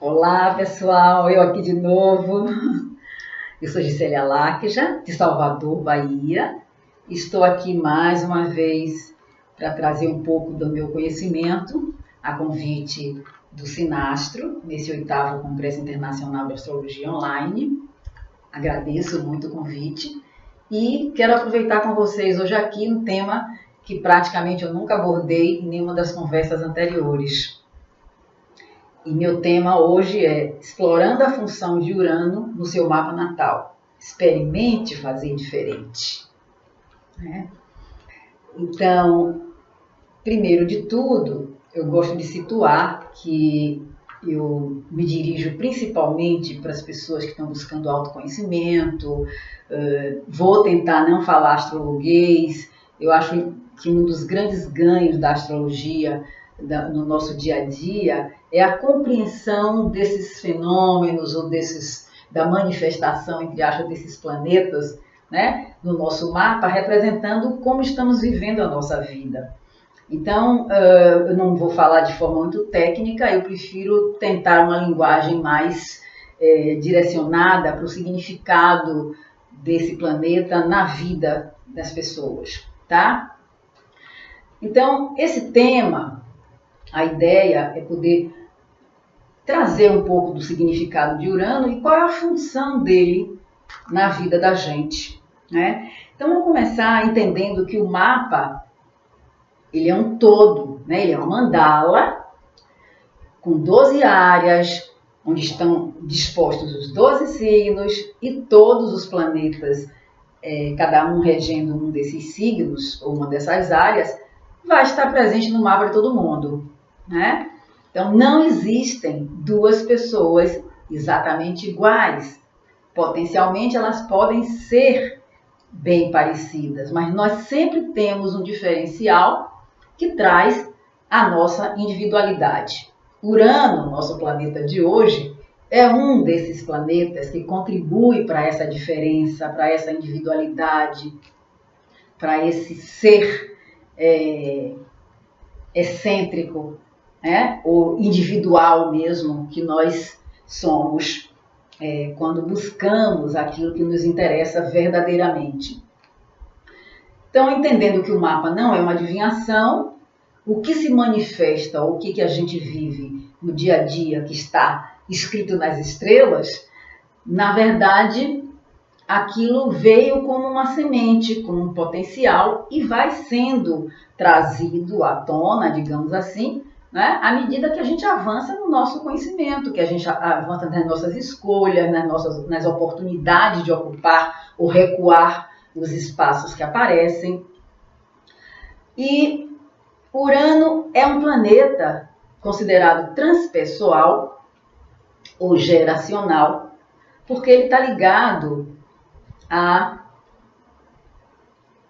Olá, pessoal, eu aqui de novo. Eu sou Gisélia Lakja, de Salvador, Bahia. Estou aqui mais uma vez para trazer um pouco do meu conhecimento, a convite do Sinastro, nesse 8º Congresso Internacional de Astrologia Online. Agradeço muito o convite e quero aproveitar com vocês hoje aqui um tema que praticamente eu nunca abordei em nenhuma das conversas anteriores. E meu tema hoje é explorando a função de Urano no seu mapa natal. Experimente fazer diferente. Então, primeiro de tudo, eu gosto de situar que eu me dirijo principalmente para as pessoas que estão buscando autoconhecimento, vou tentar não falar astrologuês. Eu acho que um dos grandes ganhos da astrologia no nosso dia a dia é a compreensão desses fenômenos ou da manifestação, entre aspas, desses planetas, né, no nosso mapa, representando como estamos vivendo a nossa vida. Então, eu não vou falar de forma muito técnica, eu prefiro tentar uma linguagem mais direcionada para o significado desse planeta na vida das pessoas, tá? Então, esse tema, a ideia é poder trazer um pouco do significado de Urano e qual é a função dele na vida da gente, né? Então, vamos começar entendendo que o mapa, ele é um todo, né? Ele é uma mandala com 12 áreas, onde estão dispostos os 12 signos e todos os planetas, cada um regendo um desses signos ou uma dessas áreas, vai estar presente no mapa de todo mundo, né? Então, não existem duas pessoas exatamente iguais. Potencialmente, elas podem ser bem parecidas, mas nós sempre temos um diferencial que traz a nossa individualidade. Urano, nosso planeta de hoje, é um desses planetas que contribui para essa diferença, para essa individualidade, para esse ser excêntrico, né? Ou individual mesmo, que nós somos quando buscamos aquilo que nos interessa verdadeiramente. Então, entendendo que o mapa não é uma adivinhação, o que se manifesta, o que a gente vive no dia a dia, que está escrito nas estrelas, na verdade, aquilo veio como uma semente, como um potencial e vai sendo trazido à tona, digamos assim, né, à medida que a gente avança no nosso conhecimento, que a gente avança nas nossas escolhas, nas oportunidades de ocupar ou recuar os espaços que aparecem. E Urano é um planeta considerado transpessoal ou geracional, porque ele está ligado a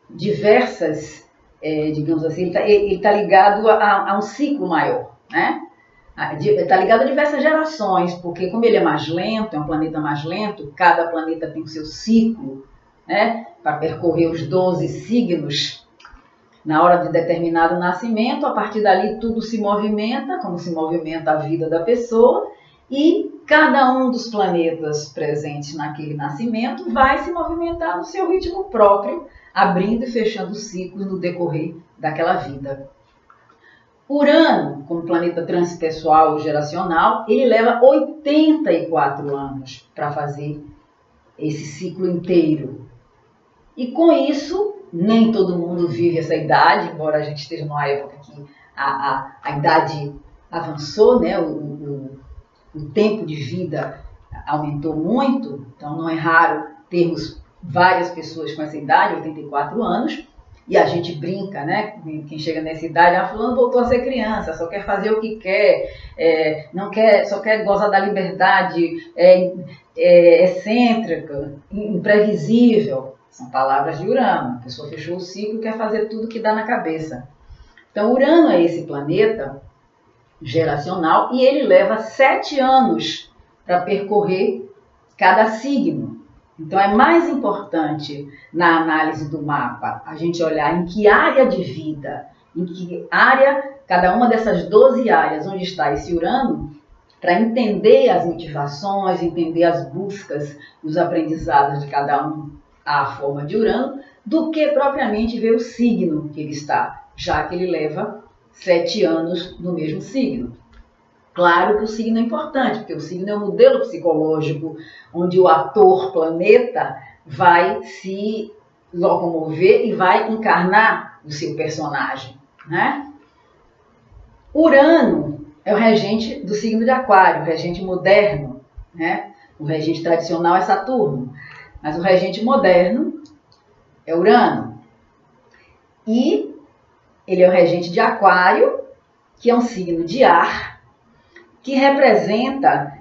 diversas, digamos assim, ele está ligado a um ciclo maior, né? Está ligado a diversas gerações, porque como ele é mais lento, é um planeta mais lento, cada planeta tem o seu ciclo, né? Para percorrer os 12 signos na hora de determinado nascimento. A partir dali tudo se movimenta, como se movimenta a vida da pessoa, e cada um dos planetas presentes naquele nascimento vai se movimentar no seu ritmo próprio, abrindo e fechando ciclos no decorrer daquela vida. Urano, como planeta transpessoal ou geracional, ele leva 84 anos para fazer esse ciclo inteiro. E com isso, nem todo mundo vive essa idade, embora a gente esteja numa época que a idade avançou, né? O tempo de vida aumentou muito, então não é raro termos várias pessoas com essa idade, 84 anos, e a gente brinca, né? Quem chega nessa idade, fulano voltou a ser criança, só quer fazer o que quer, não quer, só quer gozar da liberdade, excêntrica, imprevisível. São palavras de Urano. A pessoa fechou o ciclo e quer fazer tudo que dá na cabeça. Então, Urano é esse planeta geracional e ele leva 7 anos para percorrer cada signo. Então, é mais importante na análise do mapa a gente olhar em que área de vida, em que área, cada uma dessas 12 áreas onde está esse Urano, para entender as motivações, entender as buscas, os aprendizados de cada um à forma de Urano, do que propriamente ver o signo que ele está, já que ele leva 7 anos no mesmo signo. Claro que o signo é importante, porque o signo é um modelo psicológico onde o ator planeta vai se locomover e vai encarnar o seu personagem, né? Urano é o regente do signo de Aquário, o regente moderno, né? O regente tradicional é Saturno, mas o regente moderno é Urano. E ele é o regente de Aquário, que é um signo de ar, que representa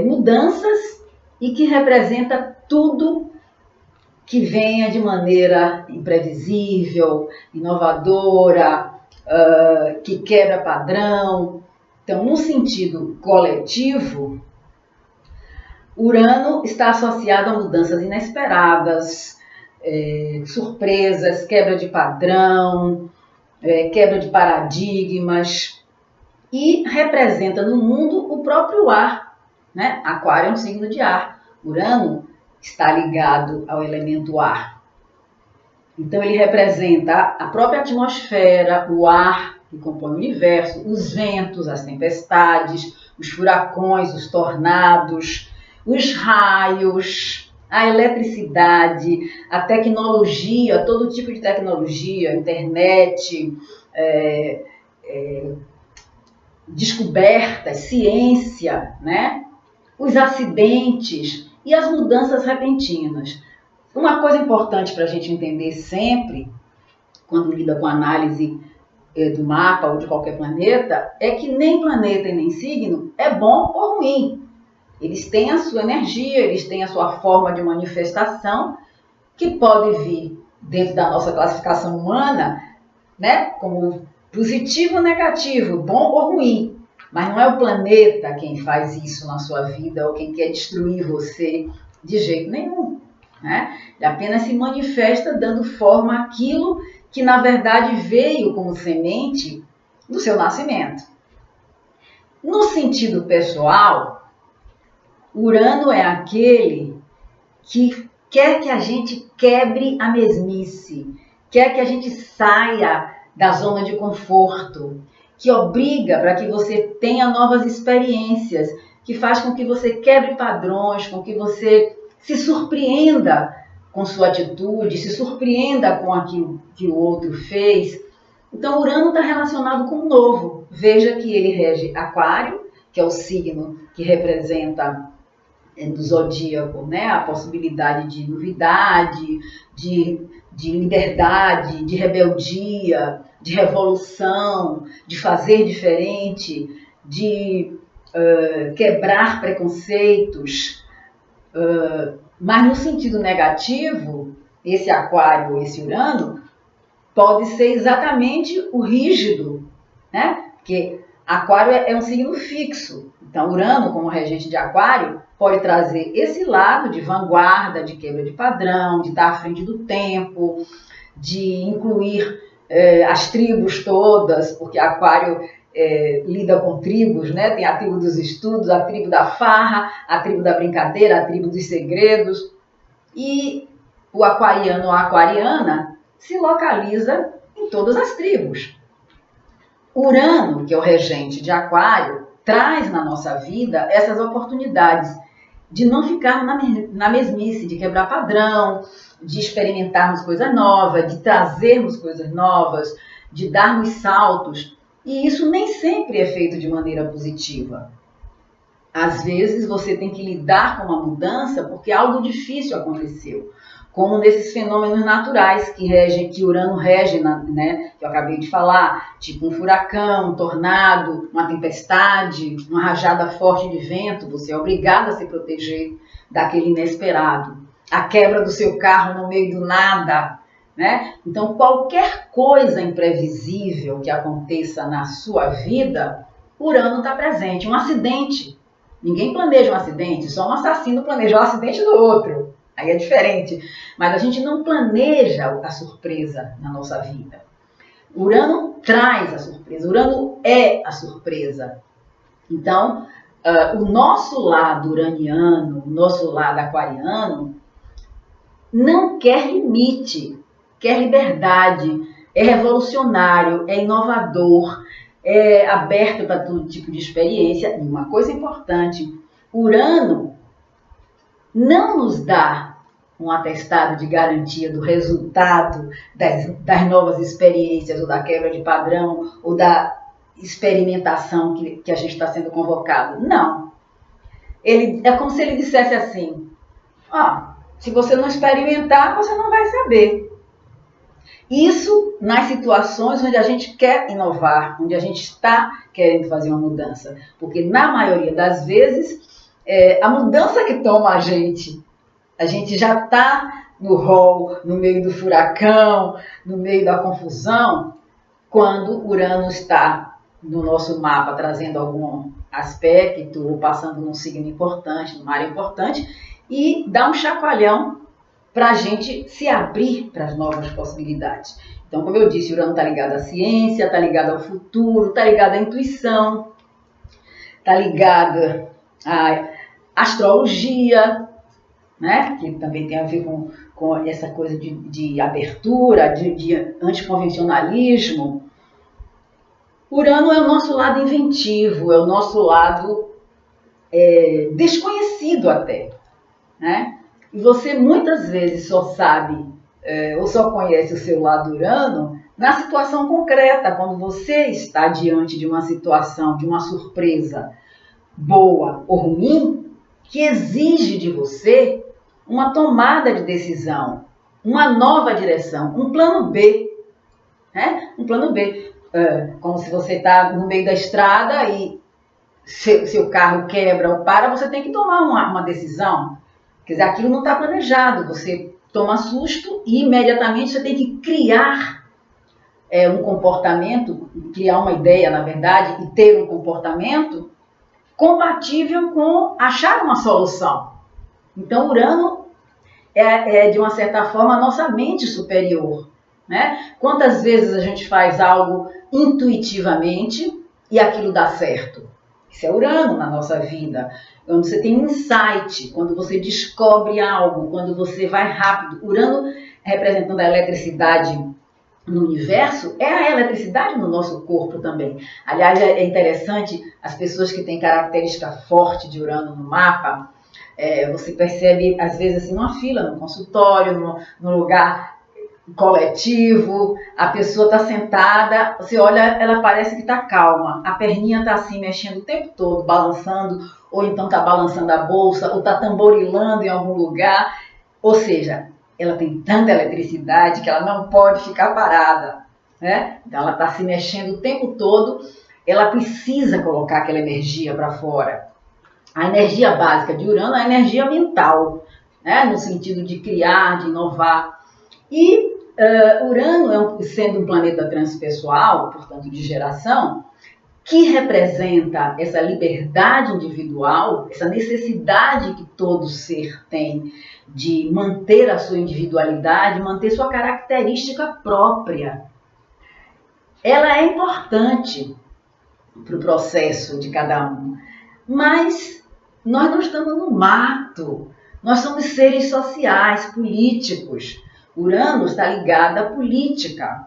mudanças e que representa tudo que venha de maneira imprevisível, inovadora, que quebra padrão. Então, no sentido coletivo, Urano está associado a mudanças inesperadas, surpresas, quebra de padrão, quebra de paradigmas, e representa no mundo o próprio ar, né? Aquário é um signo de ar, Urano está ligado ao elemento ar. Então ele representa a própria atmosfera, o ar que compõe o universo, os ventos, as tempestades, os furacões, os tornados, os raios, a eletricidade, a tecnologia, todo tipo de tecnologia, internet, descobertas, ciência, né? Os acidentes e as mudanças repentinas. Uma coisa importante para a gente entender sempre, quando lida com análise do mapa ou de qualquer planeta, é que nem planeta e nem signo é bom ou ruim. Eles têm a sua energia, eles têm a sua forma de manifestação, que pode vir dentro da nossa classificação humana, né, como positivo ou negativo, bom ou ruim. Mas não é o planeta quem faz isso na sua vida ou quem quer destruir você de jeito nenhum, né? Ele apenas se manifesta dando forma àquilo que na verdade veio como semente do seu nascimento. No sentido pessoal, Urano é aquele que quer que a gente quebre a mesmice, quer que a gente saia da zona de conforto, que obriga para que você tenha novas experiências, que faz com que você quebre padrões, com que você se surpreenda com sua atitude, se surpreenda com aquilo que o outro fez. Então, Urano está relacionado com o novo. Veja que ele rege Aquário, que é o signo que representa do zodíaco, né, a possibilidade de novidade, de liberdade, de rebeldia, de revolução, de fazer diferente, de quebrar preconceitos. Mas no sentido negativo, esse Aquário, esse Urano, pode ser exatamente o rígido, né? Porque Aquário é um signo fixo. Então, Urano, como regente de Aquário, pode trazer esse lado de vanguarda, de quebra de padrão, de estar à frente do tempo, de incluir as tribos todas, porque Aquário lida com tribos, né? Tem a tribo dos estudos, a tribo da farra, a tribo da brincadeira, a tribo dos segredos. E o aquariano ou a aquariana se localiza em todas as tribos. Urano, que é o regente de Aquário, traz na nossa vida essas oportunidades de não ficar na mesmice, de quebrar padrão, de experimentarmos coisas novas, de trazermos coisas novas, de darmos saltos. E isso nem sempre é feito de maneira positiva. Às vezes você tem que lidar com uma mudança porque algo difícil aconteceu, como nesses fenômenos naturais que Urano rege, né, que eu acabei de falar, tipo um furacão, um tornado, uma tempestade, uma rajada forte de vento. Você é obrigado a se proteger daquele inesperado, a quebra do seu carro no meio do nada, né? Então, qualquer coisa imprevisível que aconteça na sua vida, Urano está presente. Um acidente. Ninguém planeja um acidente, só um assassino planeja o acidente do outro. Aí é diferente. Mas a gente não planeja a surpresa na nossa vida. Urano traz a surpresa. Urano é a surpresa. Então, o nosso lado uraniano, o nosso lado aquariano, não quer limite, quer liberdade, é revolucionário, é inovador, é aberto para todo tipo de experiência. E uma coisa importante, Urano não nos dá um atestado de garantia do resultado das novas experiências, ou da quebra de padrão, ou da experimentação que a gente está sendo convocado. Não. É como se ele dissesse assim, se você não experimentar, você não vai saber. Isso nas situações onde a gente quer inovar, onde a gente está querendo fazer uma mudança. Porque na maioria das vezes, a mudança que toma a gente já está no rol, no meio do furacão, no meio da confusão, quando Urano está no nosso mapa trazendo algum aspecto, ou passando num signo importante, numa área importante, e dá um chacoalhão para a gente se abrir para as novas possibilidades. Então, como eu disse, Urano está ligado à ciência, está ligado ao futuro, está ligado à intuição, está ligado à astrologia, né? Que também tem a ver com essa coisa de abertura, de anticonvencionalismo. Urano é o nosso lado inventivo, é o nosso lado desconhecido até, né? E você muitas vezes só sabe ou só conhece o seu lado Urano na situação concreta, quando você está diante de uma situação, de uma surpresa boa ou ruim, que exige de você uma tomada de decisão, uma nova direção, um plano B, né? Um plano B, como se você está no meio da estrada e seu carro quebra ou para, você tem que tomar uma decisão. Quer dizer, aquilo não está planejado, você toma susto e imediatamente você tem que criar um comportamento, criar uma ideia, na verdade, e ter um comportamento compatível com achar uma solução. Então, Urano de uma certa forma, a nossa mente superior, né? Quantas vezes a gente faz algo intuitivamente e aquilo dá certo? Isso é Urano na nossa vida. Quando você tem um insight, quando você descobre algo, quando você vai rápido. Urano, representando a eletricidade no universo, é a eletricidade no nosso corpo também. Aliás, é interessante, as pessoas que têm característica forte de Urano no mapa, você percebe, às vezes, assim, numa fila, no consultório, no lugar coletivo, a pessoa está sentada, você olha, ela parece que está calma, a perninha está assim, mexendo o tempo todo, balançando, ou então está balançando a bolsa, ou está tamborilando em algum lugar, ou seja, ela tem tanta eletricidade que ela não pode ficar parada, né? Então ela está se mexendo o tempo todo, ela precisa colocar aquela energia para fora. A energia básica de Urano é a energia mental, né? No sentido de criar, de inovar. E Urano, sendo um planeta transpessoal, portanto de geração, que representa essa liberdade individual, essa necessidade que todo ser tem de manter a sua individualidade, manter sua característica própria. Ela é importante para o processo de cada um, mas nós não estamos no mato, nós somos seres sociais, políticos. Urano está ligado à política.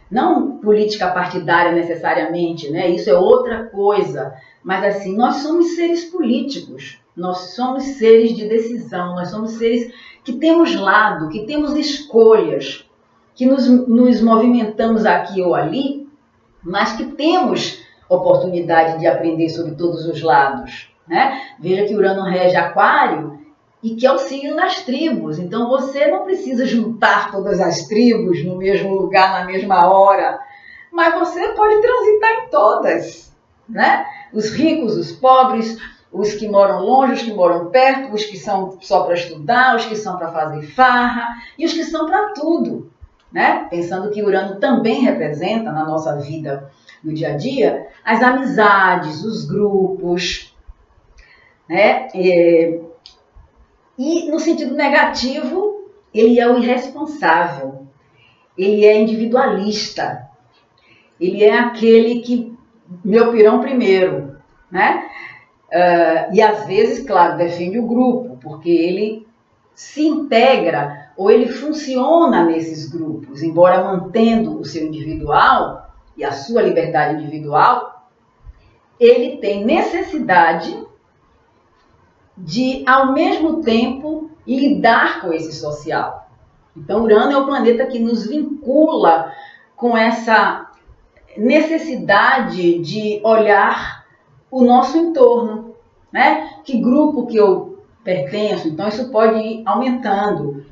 Não política partidária necessariamente, né? Isso é outra coisa. Mas assim, nós somos seres políticos, nós somos seres de decisão, nós somos seres que temos lado, que temos escolhas, que nos movimentamos aqui ou ali, mas que temos oportunidade de aprender sobre todos os lados, né? Veja que Urano rege Aquário, e que é o signo das tribos. Então você não precisa juntar todas as tribos no mesmo lugar, na mesma hora, mas você pode transitar em todas, né? Os ricos, os pobres, os que moram longe, os que moram perto, os que são só para estudar, os que são para fazer farra e os que são para tudo, né? Pensando que Urano também representa na nossa vida no dia a dia as amizades, os grupos, né? E no sentido negativo, ele é o irresponsável, ele é individualista, ele é aquele que, meu pirão primeiro, né? E às vezes, claro, defende o grupo, porque ele se integra ou ele funciona nesses grupos, embora mantendo o seu individual e a sua liberdade individual, ele tem necessidade de, ao mesmo tempo, lidar com esse social. Então, Urano é o planeta que nos vincula com essa necessidade de olhar o nosso entorno, né? Que grupo que eu pertenço? Então, isso pode ir aumentando.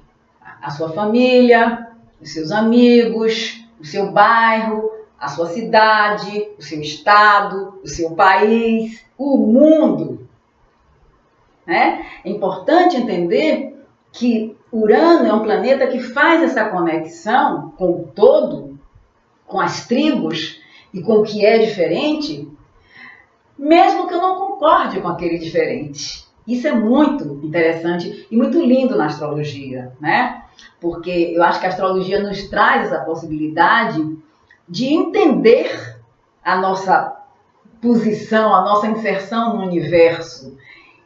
A sua família, os seus amigos, o seu bairro, a sua cidade, o seu estado, o seu país, o mundo. Né? É importante entender que Urano é um planeta que faz essa conexão com o todo, com as tribos e com o que é diferente, mesmo que eu não concorde com aquele diferente. Isso é muito interessante e muito lindo na astrologia, né? Porque eu acho que a astrologia nos traz essa possibilidade de entender a nossa posição, a nossa inserção no universo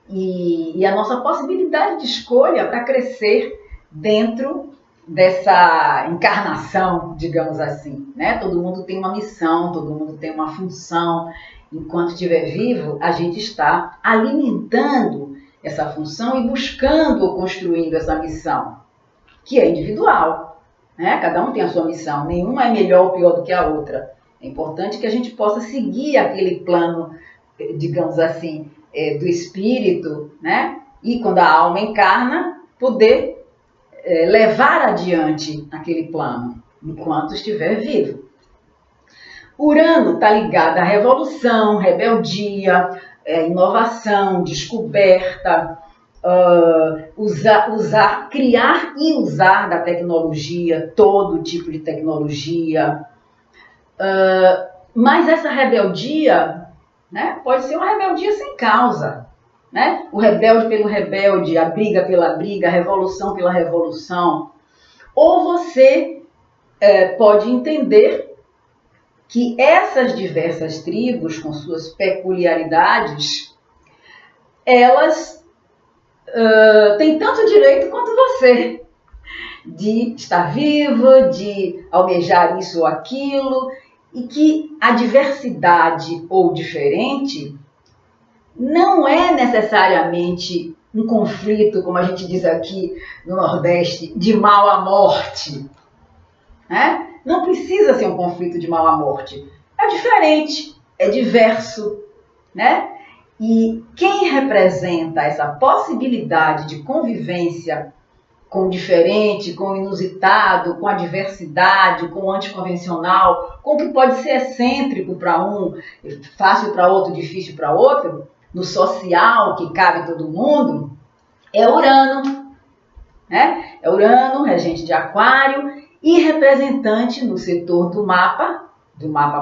e a nossa possibilidade de escolha para crescer dentro dessa encarnação, digamos assim, né? Todo mundo tem uma missão, todo mundo tem uma função. Enquanto estiver vivo, a gente está alimentando essa função e buscando ou construindo essa missão, que é individual, né? Cada um tem a sua missão, nenhuma é melhor ou pior do que a outra. É importante que a gente possa seguir aquele plano, digamos assim, do espírito, né? E quando a alma encarna, poder levar adiante aquele plano, enquanto estiver vivo. Urano está ligado à revolução, rebeldia, inovação, descoberta, criar e usar da tecnologia, todo tipo de tecnologia. Mas essa rebeldia, né, pode ser uma rebeldia sem causa. Né? O rebelde pelo rebelde, a briga pela briga, a revolução pela revolução. Ou você pode entender que essas diversas tribos, com suas peculiaridades, elas têm tanto direito quanto você de estar viva, de almejar isso ou aquilo, e que a diversidade ou diferente não é necessariamente um conflito, como a gente diz aqui no Nordeste, de mal à morte. Né? Não precisa ser um conflito de mal à morte. É diferente, é diverso, né? E quem representa essa possibilidade de convivência com o diferente, com o inusitado, com a diversidade, com o anticonvencional, com o que pode ser excêntrico para um, fácil para outro, difícil para outro, no social, que cabe todo mundo, é Urano. Né? É Urano, regente de Aquário, e representante no setor do mapa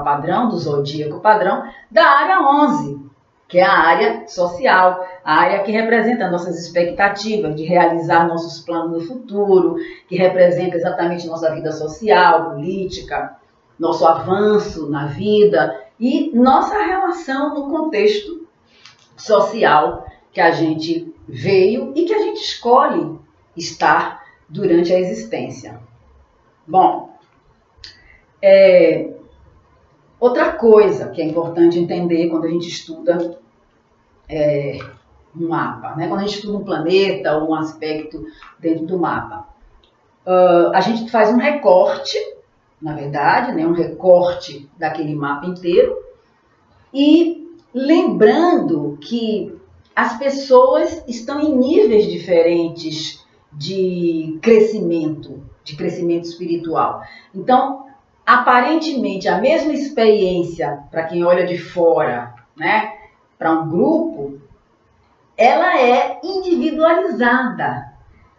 padrão, do zodíaco padrão, da área 11, que é a área social, a área que representa nossas expectativas de realizar nossos planos no futuro, que representa exatamente nossa vida social, política, nosso avanço na vida e nossa relação no contexto social que a gente veio e que a gente escolhe estar durante a existência. Bom, outra coisa que é importante entender quando a gente estuda um mapa, né? Quando a gente estuda um planeta ou um aspecto dentro do mapa, a gente faz um recorte, na verdade, né? Um recorte daquele mapa inteiro e lembrando que as pessoas estão em níveis diferentes de crescimento espiritual. Então, aparentemente, a mesma experiência para quem olha de fora, né, para um grupo, ela é individualizada.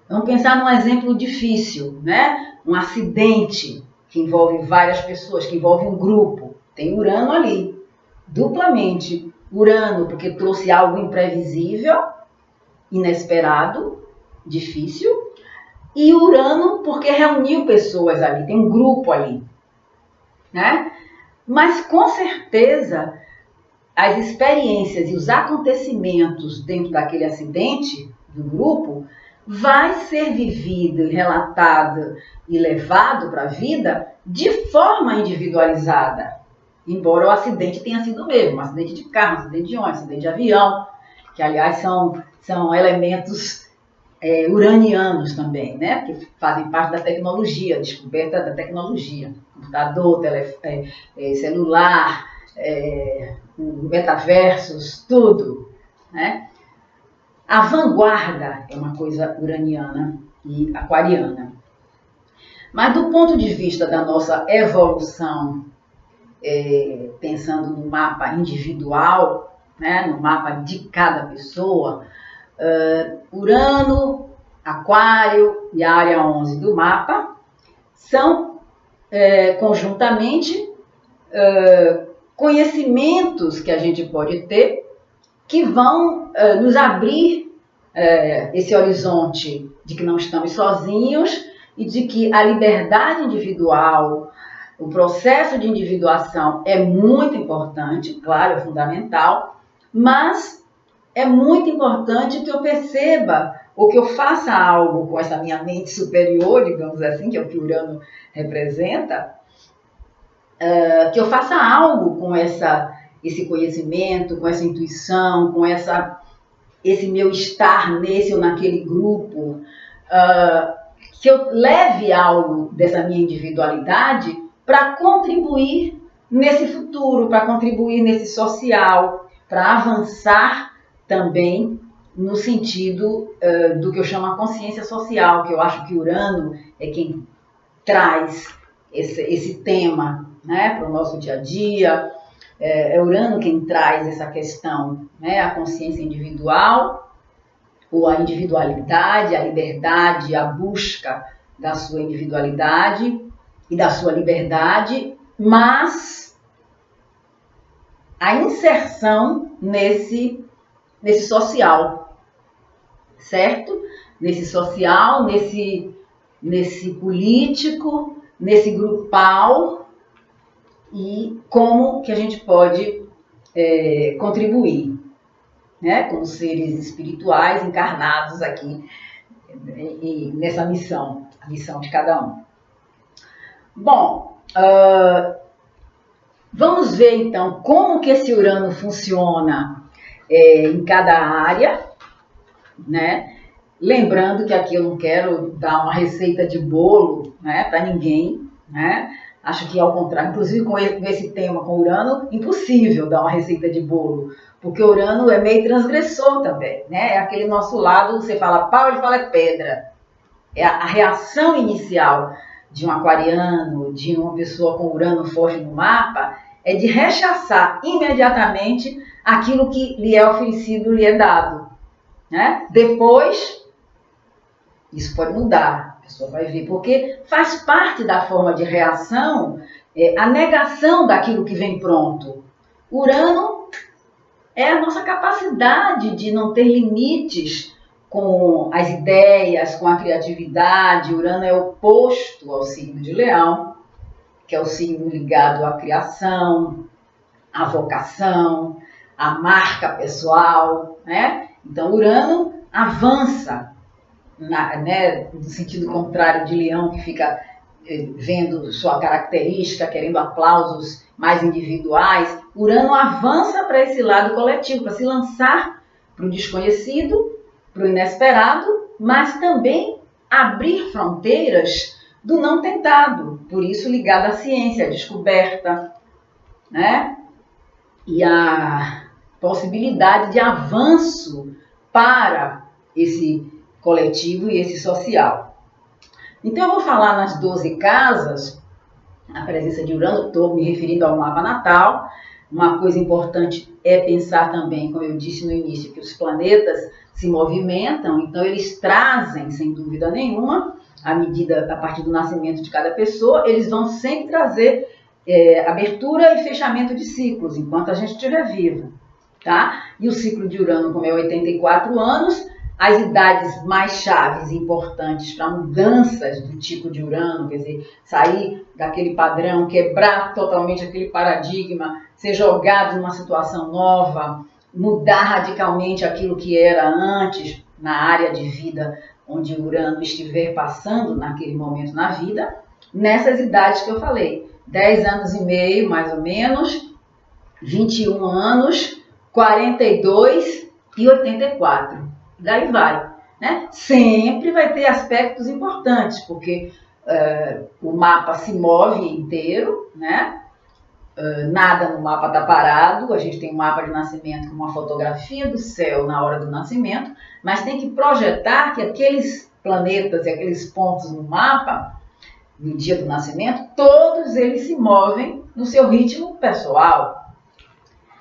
Vamos pensar num exemplo difícil, né? Um acidente que envolve várias pessoas, que envolve um grupo. Tem Urano ali, duplamente. Urano porque trouxe algo imprevisível, inesperado, difícil, e Urano porque reuniu pessoas ali, tem um grupo ali, né? Mas com certeza as experiências e os acontecimentos dentro daquele acidente do grupo vai ser vivido, relatado e levado para a vida de forma individualizada. Embora o acidente tenha sido o mesmo, um acidente de carro, um acidente de ônibus, um acidente de avião, que aliás são elementos uranianos também, né? Que fazem parte da tecnologia, descoberta da tecnologia, computador, celular, metaversos, tudo, né? A vanguarda é uma coisa uraniana e aquariana. Mas do ponto de vista da nossa evolução, pensando no mapa individual, né, no mapa de cada pessoa, Urano, Aquário e a área 11 do mapa são conjuntamente conhecimentos que a gente pode ter que vão nos abrir esse horizonte de que não estamos sozinhos e de que a liberdade individual, o processo de individuação é muito importante, claro, é fundamental, mas é muito importante que eu perceba ou que eu faça algo com essa minha mente superior, digamos assim, que é o que Urano representa, que eu faça algo com esse conhecimento, com essa intuição, com esse meu estar nesse ou naquele grupo, que eu leve algo dessa minha individualidade para contribuir nesse futuro, para contribuir nesse social, para avançar também no sentido do que eu chamo a consciência social, que eu acho que Urano é quem traz esse tema, né, para o nosso dia a dia. É Urano quem traz essa questão, né, a consciência individual, ou a individualidade, a liberdade, a busca da sua individualidade e da sua liberdade, mas a inserção nesse social, certo? Nesse social, nesse político, nesse grupal, e como que a gente pode contribuir, né, como seres espirituais encarnados aqui nessa missão, a missão de cada um. Bom, vamos ver então como que esse Urano funciona em cada área, né? Lembrando que aqui eu não quero dar uma receita de bolo, né, para ninguém, né? Acho que ao contrário, inclusive com esse tema, com Urano, impossível dar uma receita de bolo, porque Urano é meio transgressor também, né? É aquele nosso lado, você fala pau, ele fala pedra. É a reação inicial de um aquariano, de uma pessoa com Urano forte no mapa, é de rechaçar imediatamente aquilo que lhe é oferecido, lhe é dado, né? Depois, isso pode mudar, a pessoa vai ver, porque faz parte da forma de reação a negação daquilo que vem pronto. Urano é a nossa capacidade de não ter limites com as ideias, com a criatividade. Urano é oposto ao signo de Leão, que é o signo ligado à criação, à vocação, à marca pessoal, né? Então, Urano avança, no sentido contrário de Leão, que fica vendo sua característica, querendo aplausos mais individuais. Urano avança para esse lado coletivo, para se lançar para o desconhecido, para o inesperado, mas também abrir fronteiras do não tentado, por isso ligado à ciência, à descoberta, né? E a possibilidade de avanço para esse coletivo e esse social. Então eu vou falar nas 12 casas, a presença de Urano, estou me referindo ao mapa natal. Uma coisa importante é pensar também, como eu disse no início, que os planetas se movimentam, então eles trazem, sem dúvida nenhuma, a partir do nascimento de cada pessoa, eles vão sempre trazer abertura e fechamento de ciclos, enquanto a gente estiver vivo, tá? E o ciclo de Urano, como é 84 anos, As idades mais chaves e importantes para mudanças do tipo de Urano, quer dizer, sair daquele padrão, quebrar totalmente aquele paradigma, ser jogado numa situação nova, mudar radicalmente aquilo que era antes na área de vida onde Urano estiver passando naquele momento na vida, nessas idades que eu falei, 10 anos e meio mais ou menos, 21 anos, 42 e 84. Daí vai, né? Sempre vai ter aspectos importantes, porque o mapa se move inteiro, né? Nada no mapa está parado, a gente tem um mapa de nascimento com uma fotografia do céu na hora do nascimento, mas tem que projetar que aqueles planetas e aqueles pontos no mapa, no dia do nascimento, todos eles se movem no seu ritmo pessoal.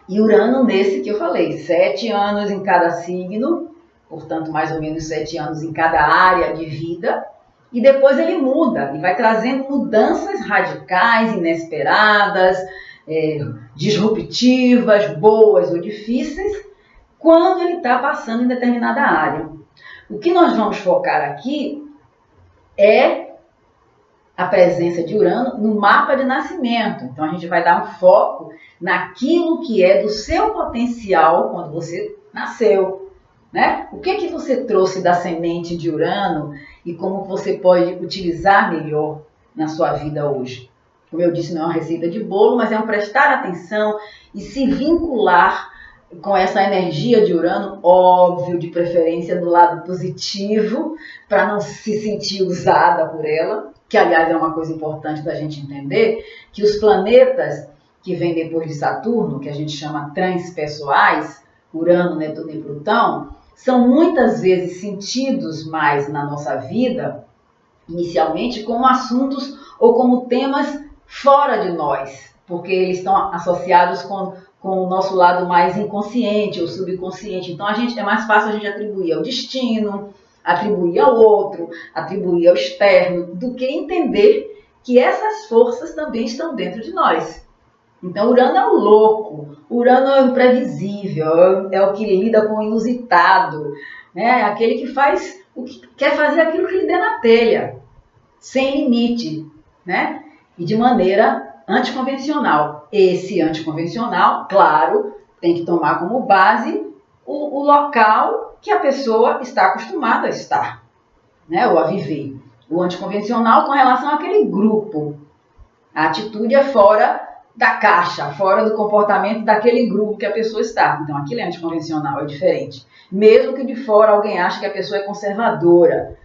E Urano nesse que eu falei, 7 anos em cada signo, portanto mais ou menos 7 anos em cada área de vida, e depois ele muda, e vai trazendo mudanças radicais, inesperadas, disruptivas, boas ou difíceis, quando ele está passando em determinada área. O que nós vamos focar aqui é a presença de Urano no mapa de nascimento. Então a gente vai dar um foco naquilo que é do seu potencial quando você nasceu, né? O que você trouxe da semente de Urano e como você pode utilizar melhor na sua vida hoje. Como eu disse, não é uma receita de bolo, mas é um prestar atenção e se vincular com essa energia de Urano, óbvio, de preferência do lado positivo, para não se sentir usada por ela, que aliás é uma coisa importante da gente entender, que os planetas que vêm depois de Saturno, que a gente chama transpessoais, Urano, Netuno e Plutão, são muitas vezes sentidos mais na nossa vida, inicialmente, como assuntos ou como temas fora de nós, porque eles estão associados com o nosso lado mais inconsciente ou subconsciente. Então é mais fácil a gente atribuir ao destino, atribuir ao outro, atribuir ao externo, do que entender que essas forças também estão dentro de nós. Então Urano é o louco, Urano é o imprevisível, é o que lida com o inusitado, né? É aquele que faz o que quer fazer aquilo que lhe der na telha, sem limite, né? E de maneira anticonvencional. Esse anticonvencional, claro, tem que tomar como base o local que a pessoa está acostumada a estar, né? Ou a viver. O anticonvencional com relação àquele grupo. A atitude é fora da caixa, fora do comportamento daquele grupo que a pessoa está. Então aquilo é anticonvencional, é diferente. Mesmo que de fora alguém ache que a pessoa é conservadora.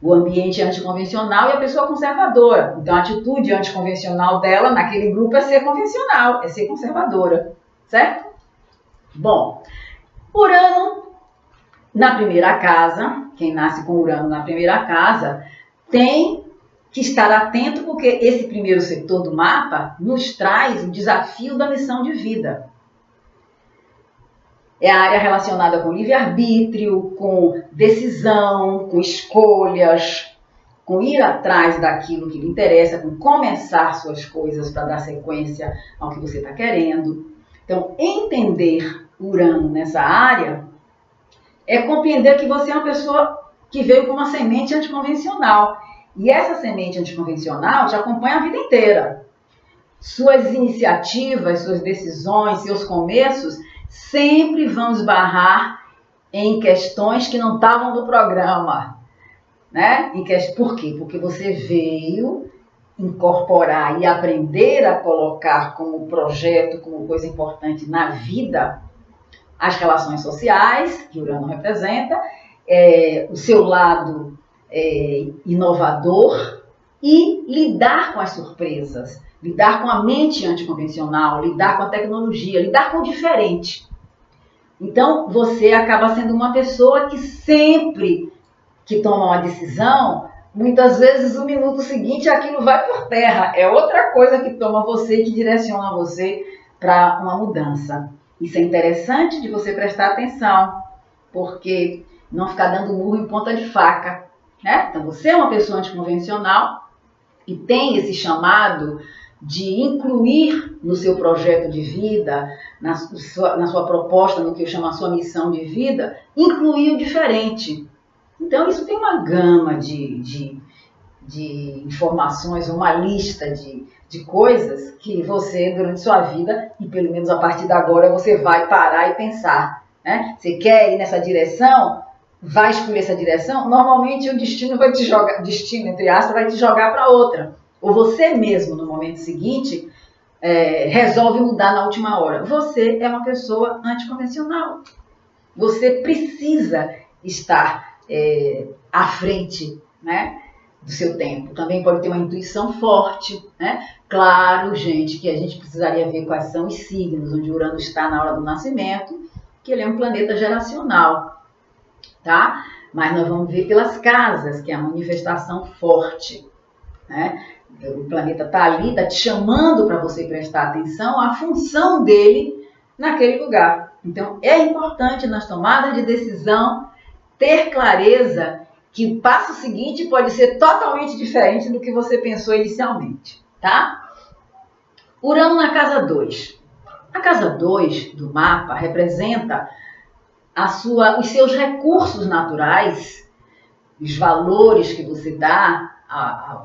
O ambiente é anticonvencional e a pessoa é conservadora. Então a atitude anticonvencional dela naquele grupo é ser convencional, é ser conservadora, certo? Bom, Urano na primeira casa, quem nasce com Urano na primeira casa, tem que estar atento porque esse primeiro setor do mapa nos traz o desafio da missão de vida. É a área relacionada com livre-arbítrio, com decisão, com escolhas, com ir atrás daquilo que lhe interessa, com começar suas coisas para dar sequência ao que você está querendo. Então, entender Urano nessa área é compreender que você é uma pessoa que veio com uma semente anticonvencional. E essa semente anticonvencional te acompanha a vida inteira. Suas iniciativas, suas decisões, seus começos sempre vão esbarrar em questões que não estavam no programa, né? Por quê? Porque você veio incorporar e aprender a colocar como projeto, como coisa importante na vida, as relações sociais, que Urano representa, o seu lado inovador e lidar com as surpresas, lidar com a mente anticonvencional, lidar com a tecnologia, lidar com o diferente. Então, você acaba sendo uma pessoa que sempre que toma uma decisão, muitas vezes no minuto seguinte aquilo vai por terra. É outra coisa que toma você, que direciona você para uma mudança. Isso é interessante de você prestar atenção, porque não ficar dando murro em ponta de faca, né? Então, você é uma pessoa anticonvencional e tem esse chamado de incluir no seu projeto de vida, na sua proposta, no que eu chamo a sua missão de vida, incluir o diferente. Então, isso tem uma gama de informações, uma lista de coisas que você, durante sua vida, e pelo menos a partir de agora, você vai parar e pensar. Né? Você quer ir nessa direção? Vai escolher essa direção? Normalmente o destino vai te jogar, destino, entre aspas, vai te jogar para outra. Ou você mesmo, no momento seguinte, resolve mudar na última hora. Você é uma pessoa anticonvencional. Você precisa estar à frente, né, do seu tempo. Também pode ter uma intuição forte, né? Claro, gente, que a gente precisaria ver quais são os signos onde Urano está na hora do nascimento, que ele é um planeta geracional, tá? Mas nós vamos ver pelas casas, que é a manifestação forte, né? O planeta está ali, está te chamando para você prestar atenção à função dele naquele lugar. Então, é importante nas tomadas de decisão ter clareza que o passo seguinte pode ser totalmente diferente do que você pensou inicialmente, tá? Urano na casa 2. A casa 2 do mapa representa os seus recursos naturais, os valores que você dá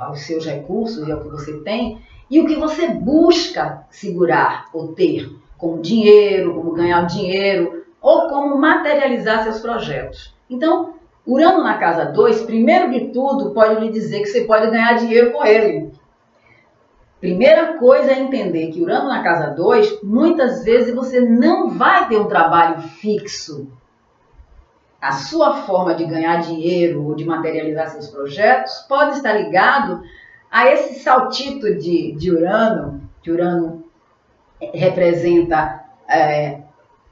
aos seus recursos e ao que você tem, e o que você busca segurar ou ter, como dinheiro, como ganhar dinheiro, ou como materializar seus projetos. Então, Urano na casa 2, primeiro de tudo, pode lhe dizer que você pode ganhar dinheiro com ele. Primeira coisa é entender que Urano na casa 2, muitas vezes você não vai ter um trabalho fixo. A sua forma de ganhar dinheiro ou de materializar seus projetos pode estar ligado a esse saltito de Urano, que Urano representa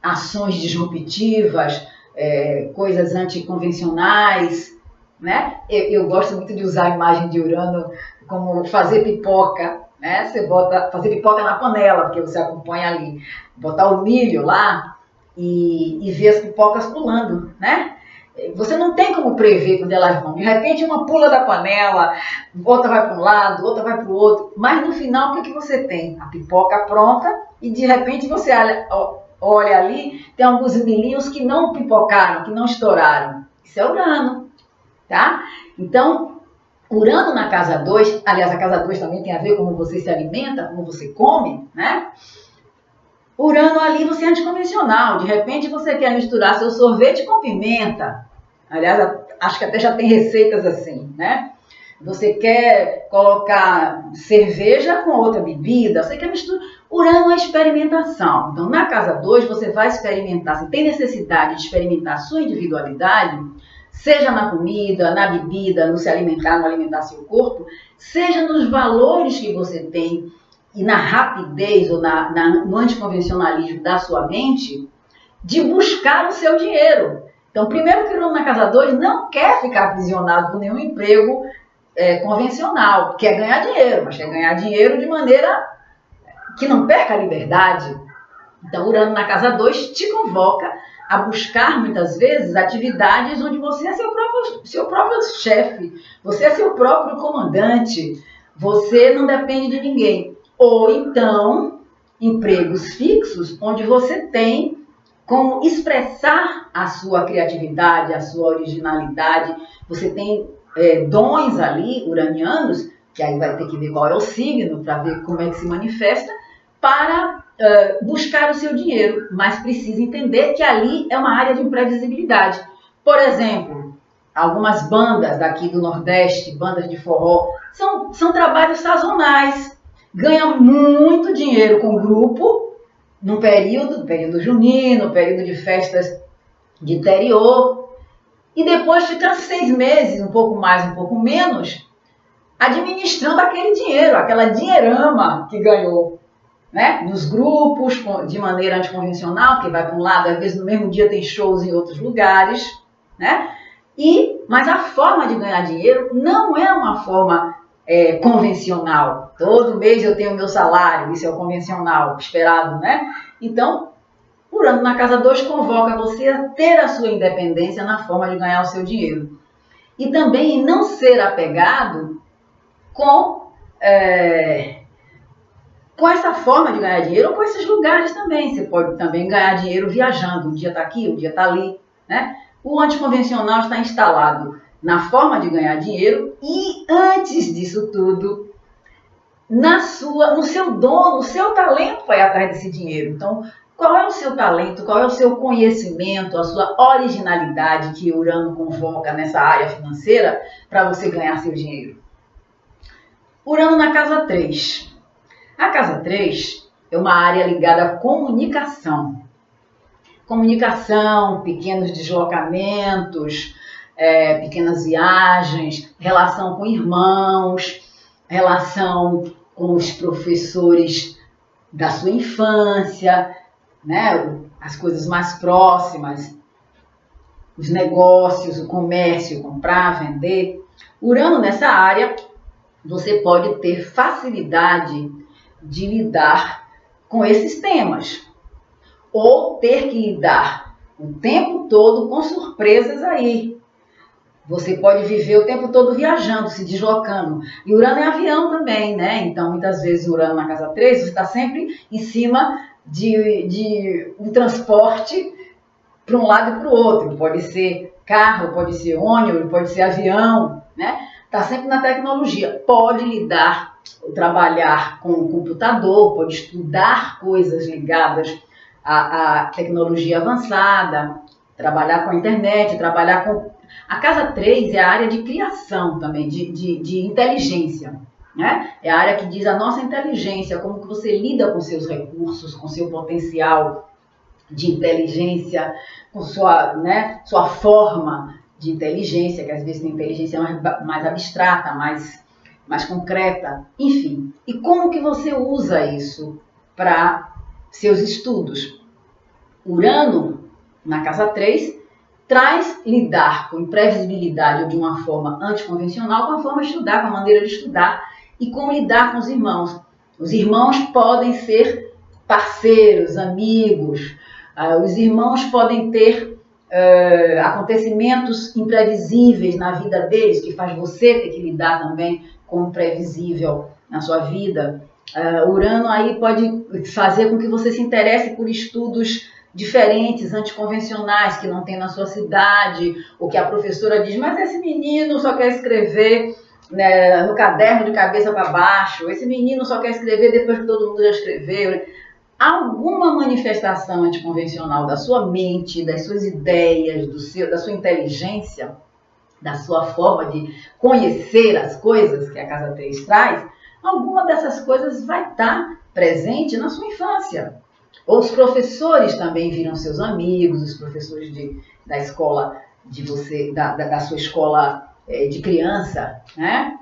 ações disruptivas, coisas anticonvencionais, né? Eu gosto muito de usar a imagem de Urano como fazer pipoca, né? Você bota fazer pipoca na panela, porque você acompanha ali, botar o milho lá e ver as pipocas pulando, né? Você não tem como prever quando elas vão. De repente uma pula da panela, outra vai para um lado, outra vai para o outro. Mas no final o que você tem? A pipoca pronta e de repente você olha ali, tem alguns milhinhos que não pipocaram, que não estouraram. Isso é Urano, tá? Então, Urano na casa 2, aliás, a casa 2 também tem a ver com como você se alimenta, como você come, né? Urano ali você é anticonvencional, de repente você quer misturar seu sorvete com pimenta. Aliás, acho que até já tem receitas assim, né? Você quer colocar cerveja com outra bebida, você quer misturar. Urano é experimentação. Então, na casa 2, você vai experimentar. Você tem necessidade de experimentar a sua individualidade, seja na comida, na bebida, no se alimentar, no alimentar seu corpo, seja nos valores que você tem e na rapidez ou no anticonvencionalismo da sua mente, de buscar o seu dinheiro. Então, primeiro que o Urano na casa 2 não quer ficar aprisionado por nenhum emprego convencional, quer ganhar dinheiro, mas quer ganhar dinheiro de maneira que não perca a liberdade. Então, Urano na casa 2 te convoca a buscar, muitas vezes, atividades onde você é seu próprio chefe, você é seu próprio comandante, você não depende de ninguém. Ou então, empregos fixos, onde você tem como expressar a sua criatividade, a sua originalidade, você tem dons ali, uranianos, que aí vai ter que ver qual é o signo, para ver como é que se manifesta, para buscar o seu dinheiro, mas precisa entender que ali é uma área de imprevisibilidade. Por exemplo, algumas bandas daqui do Nordeste, bandas de forró, são trabalhos sazonais, ganham muito dinheiro com o grupo, no período junino, período de festas de interior, e depois fica 6 meses, um pouco mais, um pouco menos, administrando aquele dinheiro, aquela dinheirama que ganhou, né? Nos grupos, de maneira anticonvencional, que vai para um lado, às vezes no mesmo dia tem shows em outros lugares, né? Mas a forma de ganhar dinheiro não é uma forma convencional. Todo mês eu tenho meu salário, isso é o convencional, esperado, né? Então, Urano na casa 2 convoca você a ter a sua independência na forma de ganhar o seu dinheiro. E também em não ser apegado com com essa forma de ganhar dinheiro, ou com esses lugares também. Você pode também ganhar dinheiro viajando. Um dia está aqui, um dia está ali, né? O anticonvencional está instalado na forma de ganhar dinheiro e, antes disso tudo, no seu dom, no seu talento para ir atrás desse dinheiro. Então, qual é o seu talento, qual é o seu conhecimento, a sua originalidade que Urano convoca nessa área financeira para você ganhar seu dinheiro? Urano na casa 3. A casa 3 é uma área ligada à comunicação. Comunicação, pequenos deslocamentos, pequenas viagens, relação com irmãos, relação com os professores da sua infância, né? As coisas mais próximas, os negócios, o comércio, comprar, vender. Urano nessa área, você pode ter facilidade de lidar com esses temas, ou ter que lidar o tempo todo com surpresas aí. Você pode viver o tempo todo viajando, se deslocando. E Urano é avião também, né? Então, muitas vezes, Urano na casa 3, você está sempre em cima de um transporte para um lado e para o outro. Pode ser carro, pode ser ônibus, pode ser avião, né? Está sempre na tecnologia. Pode lidar, trabalhar com o computador, pode estudar coisas ligadas à tecnologia avançada, trabalhar com a internet, trabalhar com... A casa 3 é a área de criação também, de inteligência, né? É a área que diz a nossa inteligência, como que você lida com seus recursos, com seu potencial de inteligência, com sua, né, sua forma de inteligência, que às vezes tem inteligência mais abstrata, mais concreta, enfim. E como que você usa isso para seus estudos? Urano, na casa 3, traz lidar com imprevisibilidade ou de uma forma anticonvencional, com a forma de estudar, com a maneira de estudar e como lidar com os irmãos. Os irmãos podem ser parceiros, amigos, os irmãos podem ter acontecimentos imprevisíveis na vida deles, que faz você ter que lidar também com o imprevisível na sua vida. Urano aí pode fazer com que você se interesse por estudos diferentes, anticonvencionais, que não tem na sua cidade, ou que a professora diz, mas esse menino só quer escrever, né, no caderno de cabeça para baixo, esse menino só quer escrever depois que todo mundo já escreveu. Alguma manifestação anticonvencional da sua mente, das suas ideias, da sua inteligência, da sua forma de conhecer as coisas que a casa 3 traz, alguma dessas coisas vai estar presente na sua infância. Ou os professores também viram seus amigos, os professores da escola da sua escola de criança, né?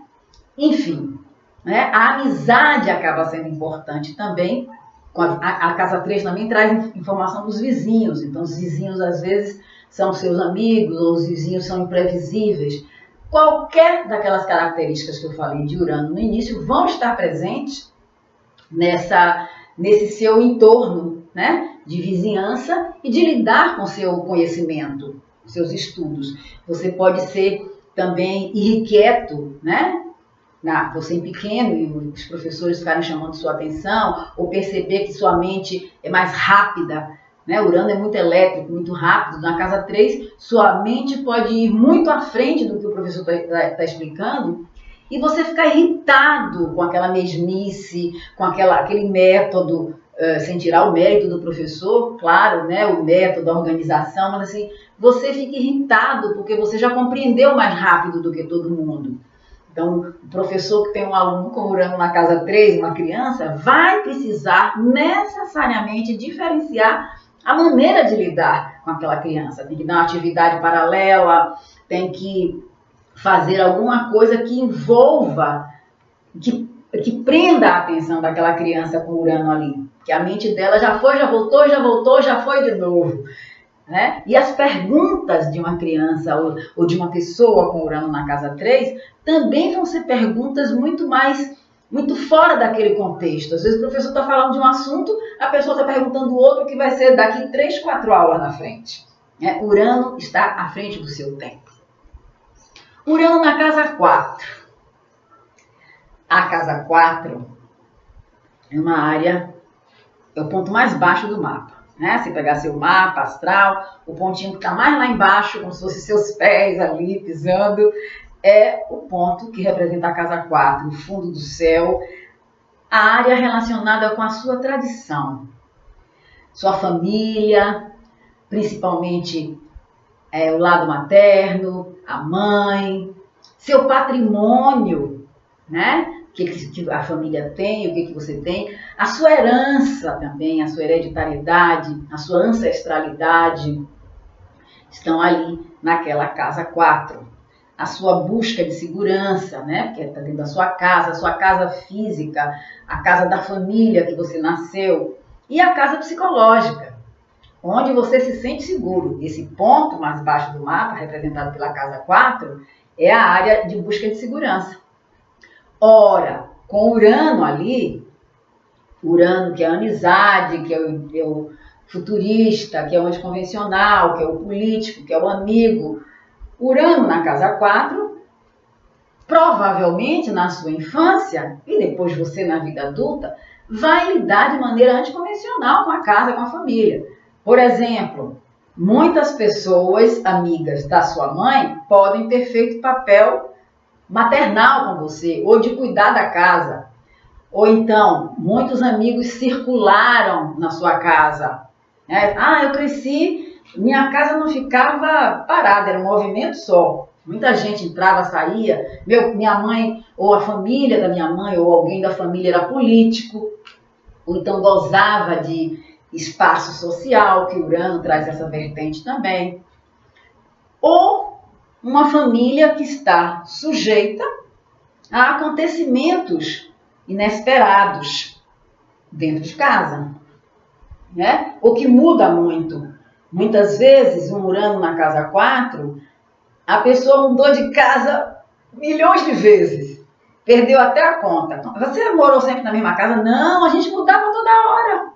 Enfim, né? A amizade acaba sendo importante também. A casa 3 também traz informação dos vizinhos, então os vizinhos às vezes são seus amigos, ou os vizinhos são imprevisíveis. Qualquer daquelas características que eu falei de Urano no início vão estar presentes nesse seu entorno, né, de vizinhança e de lidar com seu conhecimento, seus estudos. Você pode ser também irrequieto, né? Você em pequeno e os professores ficarem chamando sua atenção, ou perceber que sua mente é mais rápida, né? Urano é muito elétrico, muito rápido. Na casa 3, sua mente pode ir muito à frente do que o professor está explicando, e você ficar irritado com aquela mesmice, com aquele método, sem tirar o mérito do professor, claro, né, o método, a organização, mas assim, você fica irritado porque você já compreendeu mais rápido do que todo mundo. Então, o professor que tem um aluno com Urano na casa 3, uma criança, vai precisar necessariamente diferenciar a maneira de lidar com aquela criança. Tem que dar uma atividade paralela, tem que fazer alguma coisa que envolva, que prenda a atenção daquela criança com Urano ali. Que a mente dela já foi, já voltou, já foi de novo. Né? E as perguntas de uma criança ou de uma pessoa com Urano na casa 3 também vão ser perguntas muito fora daquele contexto. Às vezes o professor está falando de um assunto, a pessoa está perguntando outro que vai ser daqui 3, 4 aulas na frente. Né? Urano está à frente do seu tempo. Urano na casa 4. A casa 4 é uma área, é o ponto mais baixo do mapa. Né? Se pegar seu mapa astral, o pontinho que está mais lá embaixo, como se fossem seus pés ali pisando, é o ponto que representa a casa 4, o fundo do céu, a área relacionada com a sua tradição, sua família, principalmente o lado materno, a mãe, seu patrimônio, né? O que a família tem, o que você tem, a sua herança também, a sua hereditariedade, a sua ancestralidade, estão ali naquela casa 4. A sua busca de segurança, né? Porque está dentro da sua casa, a sua casa física, a casa da família que você nasceu, e a casa psicológica, onde você se sente seguro. Esse ponto mais baixo do mapa, representado pela casa 4, é a área de busca de segurança. Ora, com Urano ali, Urano que é a amizade, que é o futurista, que é o anticonvencional, que é o político, que é o amigo, Urano na casa 4, provavelmente na sua infância, e depois você na vida adulta, vai lidar de maneira anticonvencional com a casa, com a família. Por exemplo, muitas pessoas, amigas da sua mãe, podem ter feito papel maternal com você, ou de cuidar da casa. Ou então, muitos amigos circularam na sua casa. Eu cresci, minha casa não ficava parada, era um movimento só. Muita gente entrava, saía. Minha mãe, ou a família da minha mãe, ou alguém da família era político, ou então gozava de espaço social, que Urano traz essa vertente também. Ou uma família que está sujeita a acontecimentos inesperados dentro de casa, né? O que muda muito. Muitas vezes, um Urano na casa 4, a pessoa mudou de casa milhões de vezes, perdeu até a conta. Você morou sempre na mesma casa? Não, a gente mudava toda hora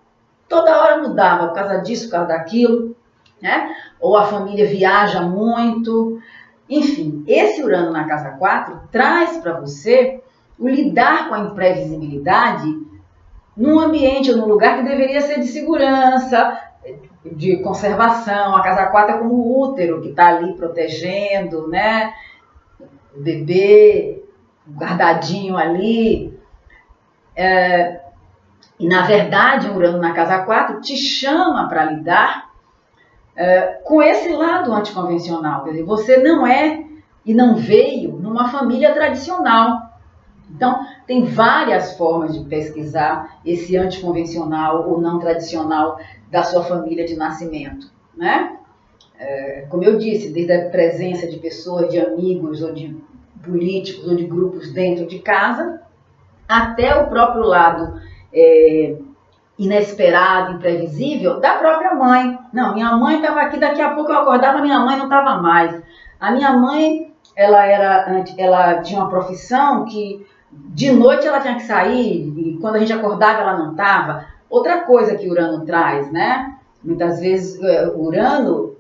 mudava, por causa disso, por causa daquilo, né? Ou a família viaja muito. Enfim, esse Urano na casa 4 traz para você o lidar com a imprevisibilidade num ambiente ou num lugar que deveria ser de segurança, de conservação. A casa 4 é como o útero que está ali protegendo, né? O bebê guardadinho ali. E na verdade, o Urano na casa 4 te chama para lidar com esse lado anticonvencional. Quer dizer, você não é e não veio numa família tradicional. Então, tem várias formas de pesquisar esse anticonvencional ou não tradicional da sua família de nascimento, né? Como eu disse, desde a presença de pessoas, de amigos, ou de políticos, ou de grupos dentro de casa, até o próprio lado inesperado, imprevisível, da própria mãe. Não, minha mãe estava aqui, daqui a pouco eu acordava, minha mãe não estava mais. A minha mãe, ela tinha uma profissão que de noite ela tinha que sair, e quando a gente acordava ela não estava. Outra coisa que Urano traz, né? Muitas vezes Urano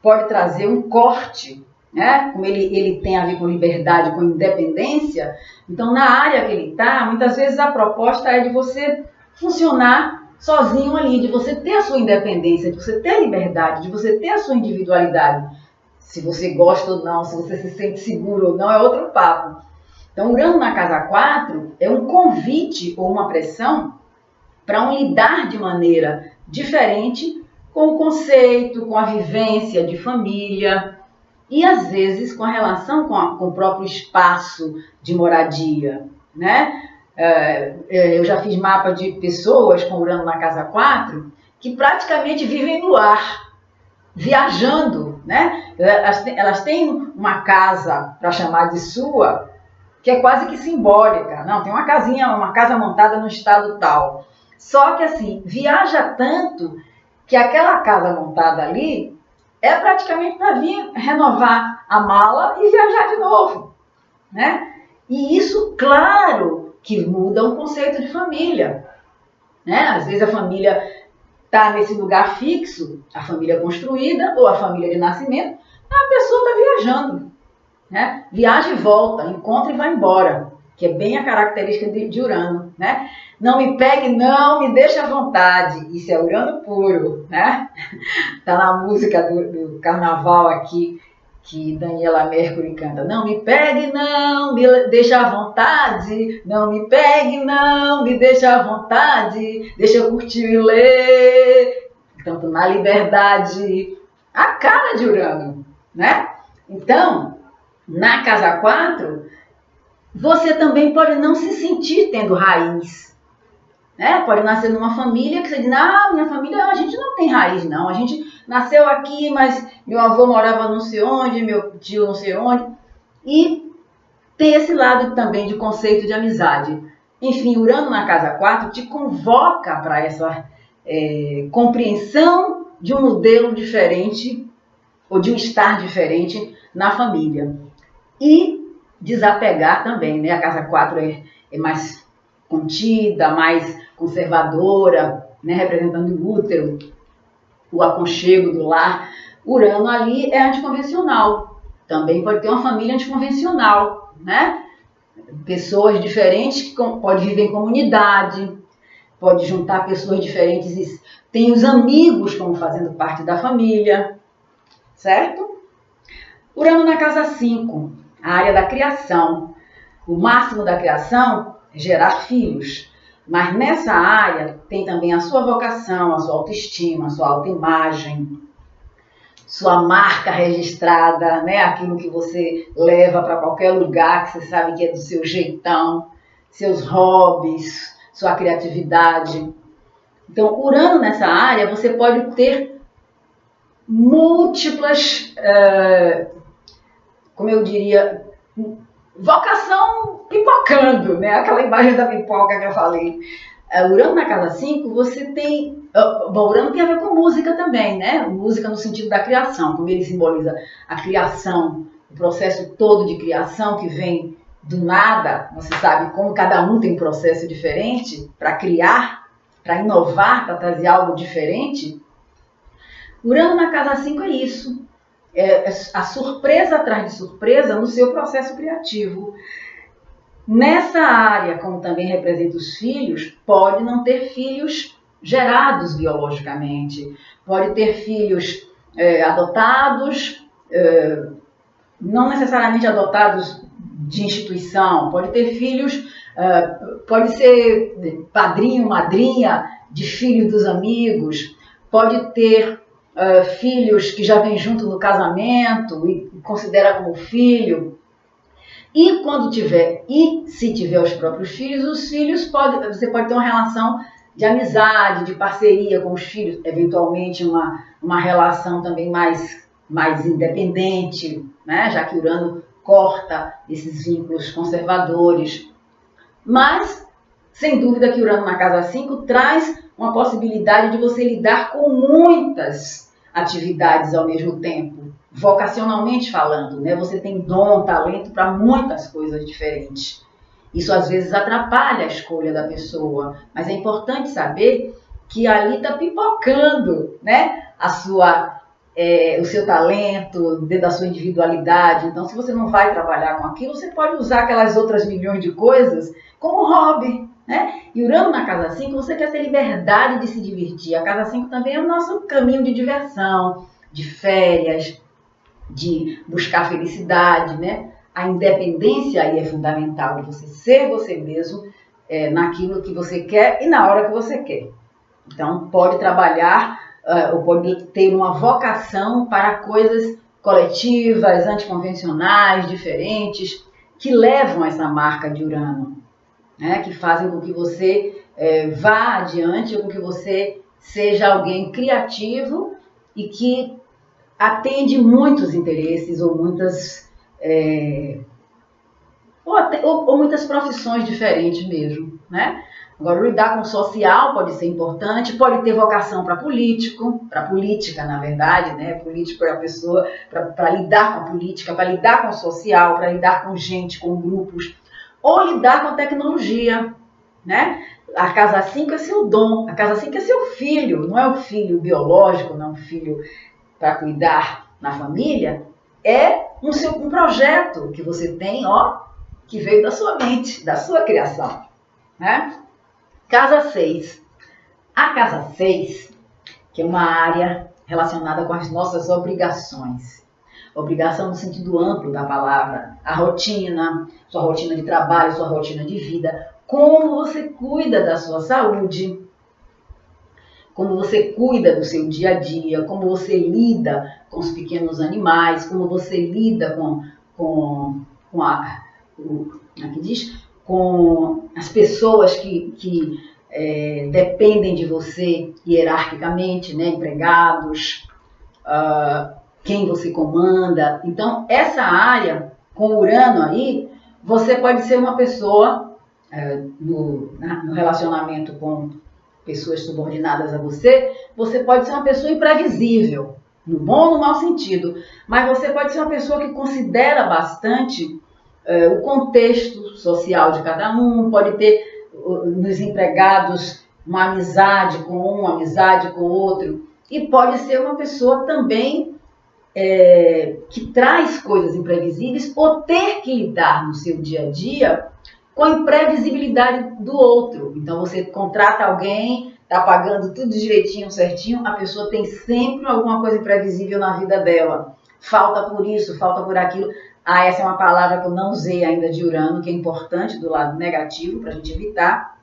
pode trazer um corte, né? Como ele tem a ver com liberdade, com independência. Então, na área que ele está, muitas vezes a proposta é de você funcionar sozinho ali, de você ter a sua independência, de você ter a liberdade, de você ter a sua individualidade. Se você gosta ou não, se você se sente seguro ou não, é outro papo. Então, Urano na casa 4 é um convite ou uma pressão para um lidar de maneira diferente com o conceito, com a vivência de família e, às vezes, com a relação com o próprio espaço de moradia, né? Eu já fiz mapa de pessoas com Urano na casa 4 que praticamente vivem no ar, viajando, né? Elas têm uma casa, para chamar de sua, que é quase que simbólica. Não, tem uma casinha, uma casa montada no estado tal. Só que assim, viaja tanto que aquela casa montada ali é praticamente para vir renovar a mala e viajar de novo, né? E isso, claro, que muda o conceito de família, né? Às vezes a família está nesse lugar fixo, a família construída ou a família de nascimento, a pessoa está viajando, né? Viaja e volta, encontra e vai embora, que é bem a característica de Urano, né? Não me pegue, não me deixe à vontade. Isso é Urano puro, né? Tá na música do carnaval aqui, que Daniela Mercury canta. Não me pegue, não me deixe à vontade. Não me pegue, não me deixe à vontade. Deixa eu curtir e ler. Tanto na liberdade. A cara de Urano, né? Então, na casa 4, você também pode não se sentir tendo raiz. Né? Pode nascer numa família que você diz, minha família, a gente não tem raiz, não. A gente nasceu aqui, mas meu avô morava não sei onde, meu tio não sei onde. E tem esse lado também de conceito de amizade. Enfim, Urano na casa 4 te convoca para essa compreensão de um modelo diferente ou de um estar diferente na família. E desapegar também, né? A casa 4 é mais contida, mais conservadora, né? Representando o útero, o aconchego do lar. Urano ali é anticonvencional. Também pode ter uma família anticonvencional, né? Pessoas diferentes que podem viver em comunidade, pode juntar pessoas diferentes e tem os amigos como fazendo parte da família, certo? Urano na casa 5, a área da criação. O máximo da criação é gerar filhos. Mas nessa área tem também a sua vocação, a sua autoestima, a sua autoimagem, sua marca registrada, né? Aquilo que você leva para qualquer lugar, que você sabe que é do seu jeitão, seus hobbies, sua criatividade. Então, Urano nessa área, você pode ter múltiplas, como eu diria, vocação pipocando, né? Aquela imagem da pipoca que eu falei. Urano na casa 5, você tem... Bom, Urano tem a ver com música também, né? Música no sentido da criação, como ele simboliza a criação, o processo todo de criação que vem do nada. Você sabe como cada um tem um processo diferente para criar, para inovar, para trazer algo diferente. Urano na casa 5 é isso. É a surpresa atrás de surpresa no seu processo criativo. Nessa área, como também representa os filhos, pode não ter filhos gerados biologicamente, pode ter filhos adotados, não necessariamente adotados de instituição, pode ter filhos, pode ser padrinho, madrinha de filho dos amigos, pode ter filhos que já vêm junto no casamento e considera como filho. E quando tiver, e se tiver os próprios filhos, você pode ter uma relação de amizade, de parceria com os filhos, eventualmente uma relação também mais independente, né? Já que Urano corta esses vínculos conservadores. Mas, sem dúvida que Urano na casa 5 traz uma possibilidade de você lidar com muitas atividades ao mesmo tempo. Vocacionalmente falando, né? Você tem dom, talento para muitas coisas diferentes. Isso às vezes atrapalha a escolha da pessoa, mas é importante saber que ali está pipocando, né? O seu talento, dentro da sua individualidade. Então, se você não vai trabalhar com aquilo, você pode usar aquelas outras milhões de coisas como hobby, né? E Urano na casa 5, você quer ter liberdade de se divertir. A casa 5 também é o nosso caminho de diversão, de férias, de buscar felicidade, né? A independência aí é fundamental, de você ser você mesmo naquilo que você quer e na hora que você quer. Então, pode trabalhar ou pode ter uma vocação para coisas coletivas, anticonvencionais, diferentes, que levam essa marca de Urano, né? Que fazem com que você vá adiante, com que você seja alguém criativo e que atende muitos interesses ou muitas muitas profissões diferentes mesmo, né? Agora, lidar com o social pode ser importante, pode ter vocação para política, na verdade, né? Político é a pessoa para lidar com a política, para lidar com o social, para lidar com gente, com grupos, ou lidar com a tecnologia, né? A casa 5 é seu dom, a casa 5 é seu filho, não é um filho biológico, não é um filho para cuidar na família, é um projeto que você tem, que veio da sua mente, da sua criação, né? Casa 6. A casa 6, que é uma área relacionada com as nossas obrigações. Obrigação no sentido amplo da palavra. A rotina, sua rotina de trabalho, sua rotina de vida. Como você cuida da sua saúde. Como você cuida do seu dia a dia. Como você lida com os pequenos animais. Como você lida com as pessoas que dependem de você hierarquicamente, né? Empregados, quem você comanda. Então, essa área, com Urano aí, você pode ser uma pessoa no relacionamento com pessoas subordinadas a você, você pode ser uma pessoa imprevisível, no bom ou no mau sentido, mas você pode ser uma pessoa que considera bastante o contexto social de cada um, pode ter nos empregados uma amizade com um, uma amizade com outro, e pode ser uma pessoa também que traz coisas imprevisíveis ou ter que lidar no seu dia a dia com a imprevisibilidade do outro. Então você contrata alguém, está pagando tudo direitinho, certinho, a pessoa tem sempre alguma coisa imprevisível na vida dela. Falta por isso, falta por aquilo. Essa é uma palavra que eu não usei ainda de Urano, que é importante do lado negativo para a gente evitar.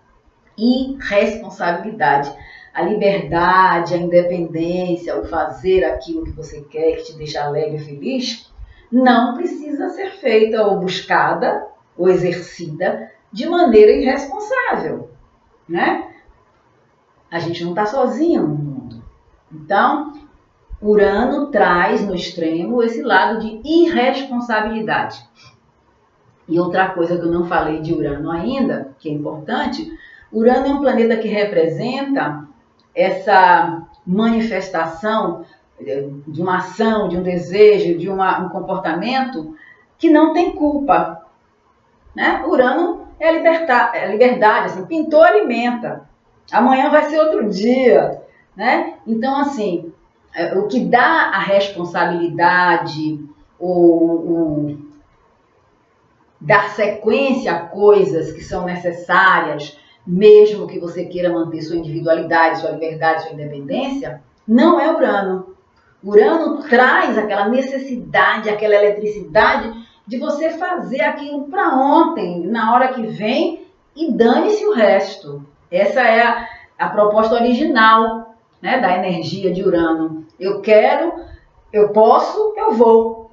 Irresponsabilidade. A liberdade, a independência, o fazer aquilo que você quer, que te deixa alegre e feliz, não precisa ser feita ou buscada ou exercida de maneira irresponsável, né? A gente não está sozinho no mundo. Então, Urano traz no extremo esse lado de irresponsabilidade. E outra coisa que eu não falei de Urano ainda, que é importante, Urano é um planeta que representa essa manifestação de uma ação, de um desejo, de um comportamento que não tem culpa. Né? Urano é a liberdade, assim, pintou, alimenta. Amanhã vai ser outro dia. Né? Então, assim, o que dá a responsabilidade, ou dar sequência a coisas que são necessárias, mesmo que você queira manter sua individualidade, sua liberdade, sua independência, não é Urano. Urano traz aquela necessidade, aquela eletricidade de você fazer aquilo para ontem, na hora que vem, e dane-se o resto. Essa é a proposta original, né, da energia de Urano. Eu quero, eu posso, eu vou.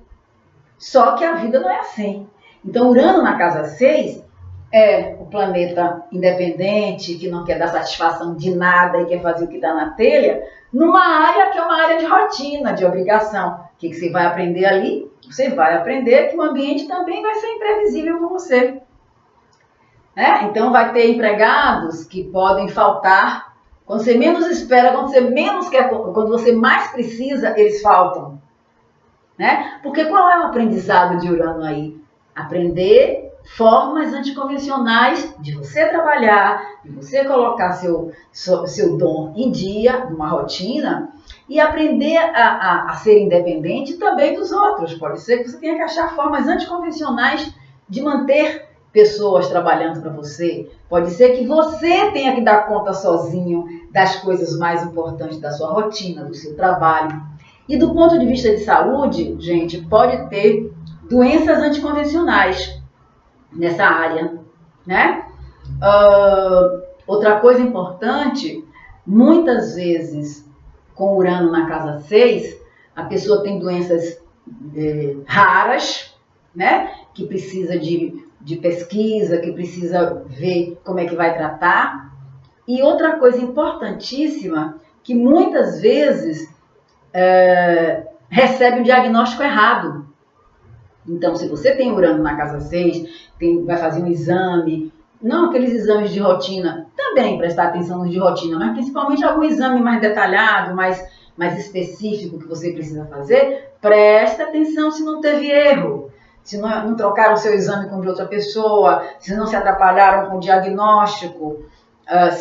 Só que a vida não é assim. Então, Urano na casa 6 é o planeta independente, que não quer dar satisfação de nada e quer fazer o que dá na telha, numa área que é uma área de rotina, de obrigação. O que você vai aprender ali? Você vai aprender que o ambiente também vai ser imprevisível com você. Então, vai ter empregados que podem faltar. Quando você menos espera, quando você menos quer, quando você mais precisa, eles faltam. Porque qual é o aprendizado de Urano aí? Aprender formas anticonvencionais de você trabalhar, de você colocar seu dom em dia, numa rotina, e aprender a ser independente também dos outros. Pode ser que você tenha que achar formas anticonvencionais de manter pessoas trabalhando para você. Pode ser que você tenha que dar conta sozinho das coisas mais importantes da sua rotina, do seu trabalho. E do ponto de vista de saúde, gente, pode ter doenças anticonvencionais nessa área, né? Outra coisa importante, muitas vezes com Urano na casa 6, a pessoa tem doenças raras, né? Que precisa de pesquisa, que precisa ver como é que vai tratar. E outra coisa importantíssima, que muitas vezes recebe um diagnóstico errado. Então, se você tem Urano na casa 6, vai fazer um exame, não aqueles exames de rotina, também prestar atenção nos de rotina, mas principalmente algum exame mais detalhado, mais específico que você precisa fazer, presta atenção se não teve erro, se não trocaram seu exame com de outra pessoa, se não se atrapalharam com o diagnóstico.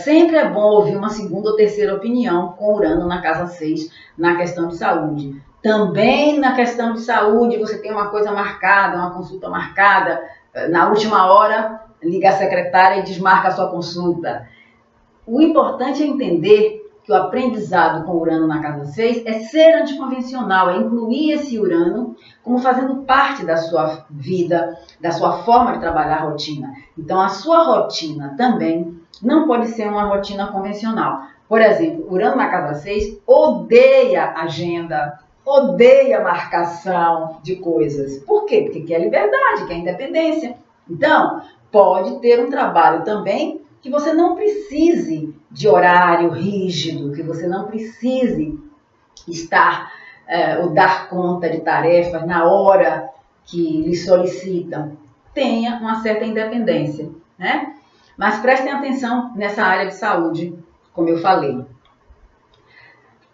Sempre é bom ouvir uma segunda ou terceira opinião com Urano na casa 6, na questão de saúde. Também na questão de saúde, você tem uma coisa marcada, uma consulta marcada, na última hora, liga a secretária e desmarca a sua consulta. o importante é entender que o aprendizado com Urano na casa 6 é ser anticonvencional, é incluir esse Urano como fazendo parte da sua vida, da sua forma de trabalhar a rotina. Então, a sua rotina também não pode ser uma rotina convencional. Por exemplo, Urano na casa 6 odeia agenda, odeia marcação de coisas. Por quê? Porque quer liberdade, quer independência. Então, pode ter um trabalho também que você não precise de horário rígido, que você não precise estar ou dar conta de tarefas na hora que lhe solicitam. Tenha uma certa independência, né? Mas prestem atenção nessa área de saúde, como eu falei.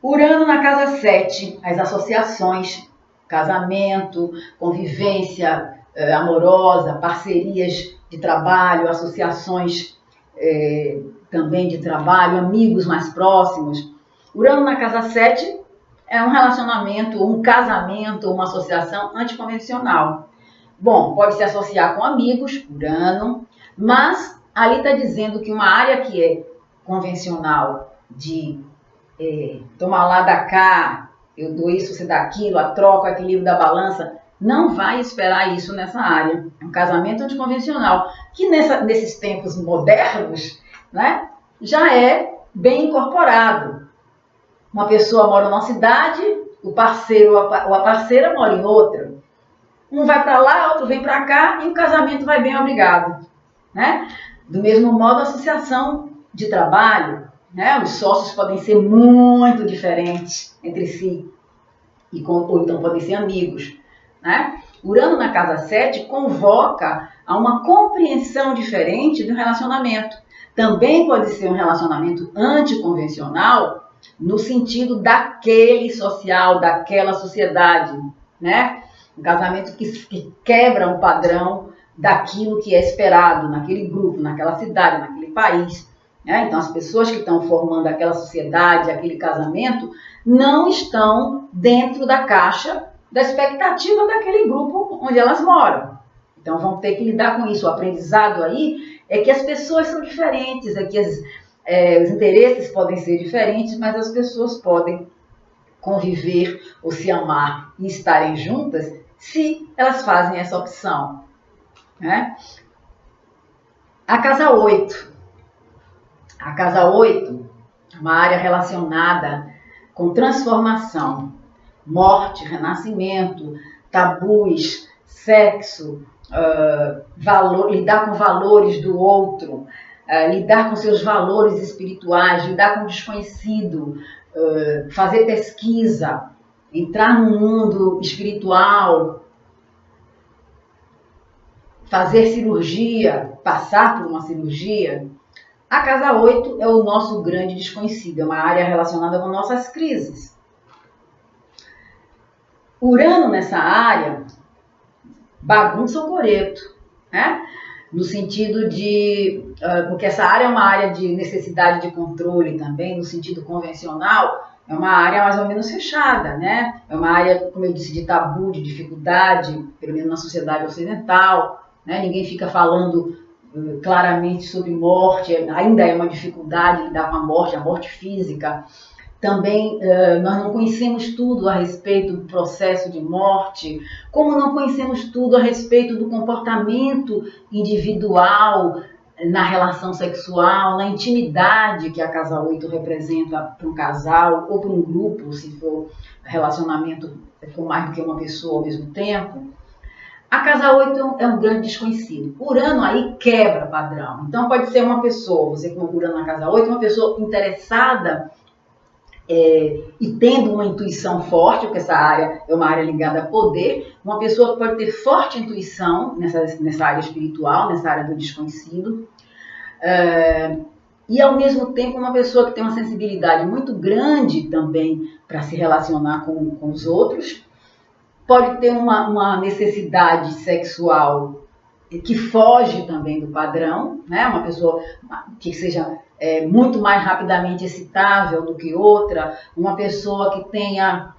Urano na casa 7, as associações, casamento, convivência amorosa, parcerias de trabalho, associações também de trabalho, amigos mais próximos. Urano na casa 7 é um relacionamento, um casamento, uma associação anticonvencional. Bom, pode se associar com amigos, Urano, mas ali está dizendo que uma área que é convencional de tomar lá da cá, eu dou isso, você dá aquilo, a troca, o equilíbrio da balança, não vai esperar isso nessa área. É um casamento anticonvencional, que nesses tempos modernos, né, já é bem incorporado. Uma pessoa mora numa cidade, o parceiro ou a parceira mora em outra. Um vai para lá, outro vem para cá e o casamento vai bem obrigado, né? Do mesmo modo, a associação de trabalho, né? Os sócios podem ser muito diferentes entre si, ou então podem ser amigos, né? Urano na casa 7 convoca a uma compreensão diferente do relacionamento. Também pode ser um relacionamento anticonvencional no sentido daquele social, daquela sociedade, né? Um casamento que quebra um padrão daquilo que é esperado naquele grupo, naquela cidade, naquele país. Né? Então, as pessoas que estão formando aquela sociedade, aquele casamento, não estão dentro da caixa da expectativa daquele grupo onde elas moram. Então, vão ter que lidar com isso. O aprendizado aí é que as pessoas são diferentes, é que os interesses podem ser diferentes, mas as pessoas podem conviver ou se amar e estarem juntas se elas fazem essa opção. Né? A casa 8. A casa 8 é uma área relacionada com transformação, morte, renascimento, tabus, sexo, lidar com valores do outro, lidar com seus valores espirituais, lidar com o desconhecido, fazer pesquisa, entrar no mundo espiritual, fazer cirurgia, passar por uma cirurgia. A casa 8 é o nosso grande desconhecido, é uma área relacionada com nossas crises. Urano nessa área bagunça o coreto, né? No sentido de... porque essa área é uma área de necessidade de controle também, no sentido convencional, é uma área mais ou menos fechada, né? É uma área, como eu disse, de tabu, de dificuldade, pelo menos na sociedade ocidental, né? Ninguém fica falando claramente sobre morte, ainda é uma dificuldade lidar com a morte física. Também nós não conhecemos tudo a respeito do processo de morte, como não conhecemos tudo a respeito do comportamento individual na relação sexual, na intimidade que a casa 8 representa para um casal ou para um grupo, se for relacionamento com mais do que uma pessoa ao mesmo tempo. A casa 8 é um grande desconhecido. Urano aí quebra padrão. Então pode ser uma pessoa, você com Urano na casa 8, uma pessoa interessada e tendo uma intuição forte, porque essa área é uma área ligada a poder, uma pessoa que pode ter forte intuição nessa área espiritual, nessa área do desconhecido, e ao mesmo tempo uma pessoa que tem uma sensibilidade muito grande também para se relacionar com os outros, pode ter uma necessidade sexual que foge também do padrão, né? Uma pessoa que seja muito mais rapidamente excitável do que outra, uma pessoa que tenha,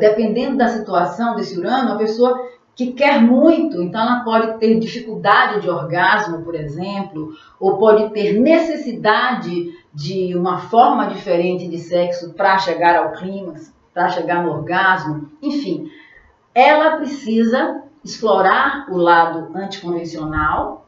dependendo da situação desse Urano, uma pessoa que quer muito, então ela pode ter dificuldade de orgasmo, por exemplo, ou pode ter necessidade de uma forma diferente de sexo para chegar ao clímax, para chegar no orgasmo, enfim, ela precisa explorar o lado anticonvencional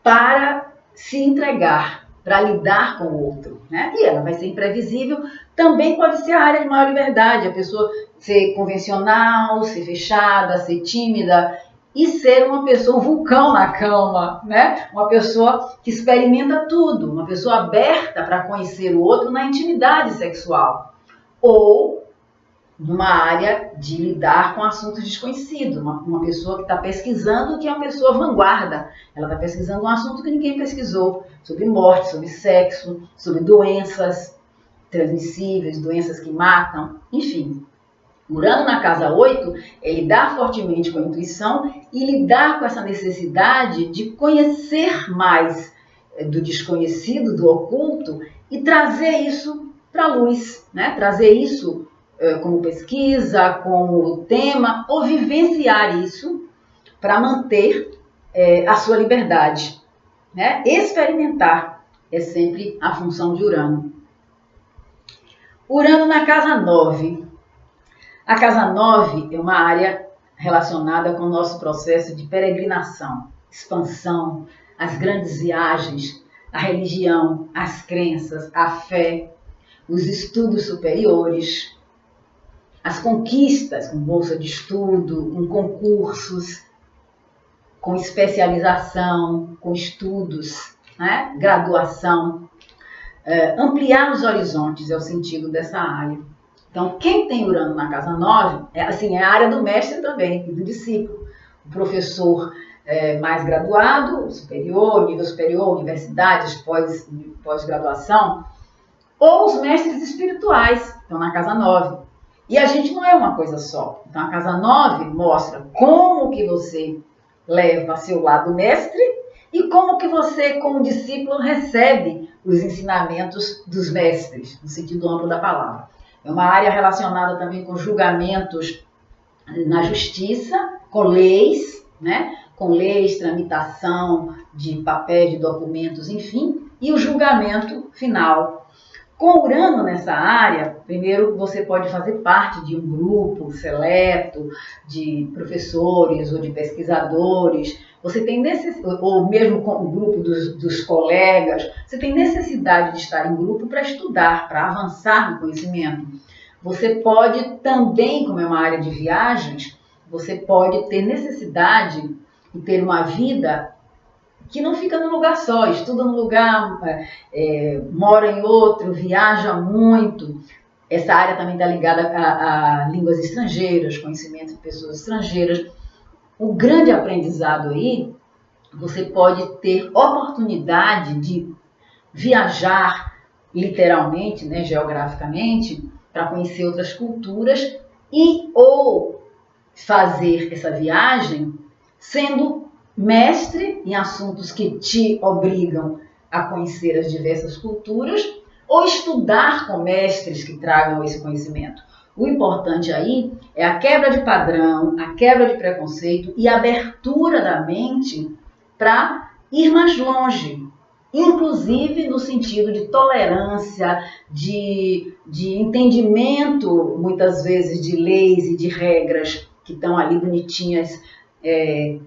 para se entregar, para lidar com o outro, né? E ela vai ser imprevisível, também pode ser a área de maior liberdade, a pessoa ser convencional, ser fechada, ser tímida e ser uma pessoa, um vulcão na cama, né? Uma pessoa que experimenta tudo, uma pessoa aberta para conhecer o outro na intimidade sexual. Ou numa área de lidar com assuntos desconhecidos, uma pessoa que está pesquisando, que é uma pessoa vanguarda, ela está pesquisando um assunto que ninguém pesquisou, sobre morte, sobre sexo, sobre doenças transmissíveis, doenças que matam, enfim. Urano na casa 8 é lidar fortemente com a intuição e lidar com essa necessidade de conhecer mais do desconhecido, do oculto, e trazer isso para a luz, né? Trazer isso como pesquisa, como tema, ou vivenciar isso para manter a sua liberdade, né? Experimentar é sempre a função de Urano. Urano na casa 9. A casa 9 é uma área relacionada com o nosso processo de peregrinação, expansão, as grandes viagens, a religião, as crenças, a fé, os estudos superiores, as conquistas com bolsa de estudo, com concursos, com especialização, com estudos, né? Graduação. Ampliar os horizontes é o sentido dessa área. Então, quem tem Urano na casa 9, é a área do mestre também, e do discípulo. O professor mais graduado, superior, nível superior, universidades, pós-graduação, ou os mestres espirituais, estão na casa 9. E a gente não é uma coisa só. Então, a casa 9 mostra como que você leva seu lado mestre e como que você, como discípulo, recebe os ensinamentos dos mestres, no sentido amplo da palavra. É uma área relacionada também com julgamentos na justiça, com leis, né? Com leis, tramitação de papéis, de documentos, enfim, e o julgamento final. Com Urano nessa área, primeiro você pode fazer parte de um grupo seleto de professores ou de pesquisadores, você tem ou mesmo com o grupo dos colegas, você tem necessidade de estar em grupo para estudar, para avançar no conhecimento. Você pode também, como é uma área de viagens, você pode ter necessidade de ter uma vida que não fica num lugar só, estuda num lugar, mora em outro, viaja muito. Essa área também está ligada a línguas estrangeiras, conhecimento de pessoas estrangeiras. O grande aprendizado aí, você pode ter oportunidade de viajar literalmente, né, geograficamente, para conhecer outras culturas e ou fazer essa viagem sendo mestre em assuntos que te obrigam a conhecer as diversas culturas ou estudar com mestres que tragam esse conhecimento. O importante aí é a quebra de padrão, a quebra de preconceito e a abertura da mente para ir mais longe, inclusive no sentido de tolerância, de entendimento, muitas vezes, de leis e de regras que estão ali bonitinhas,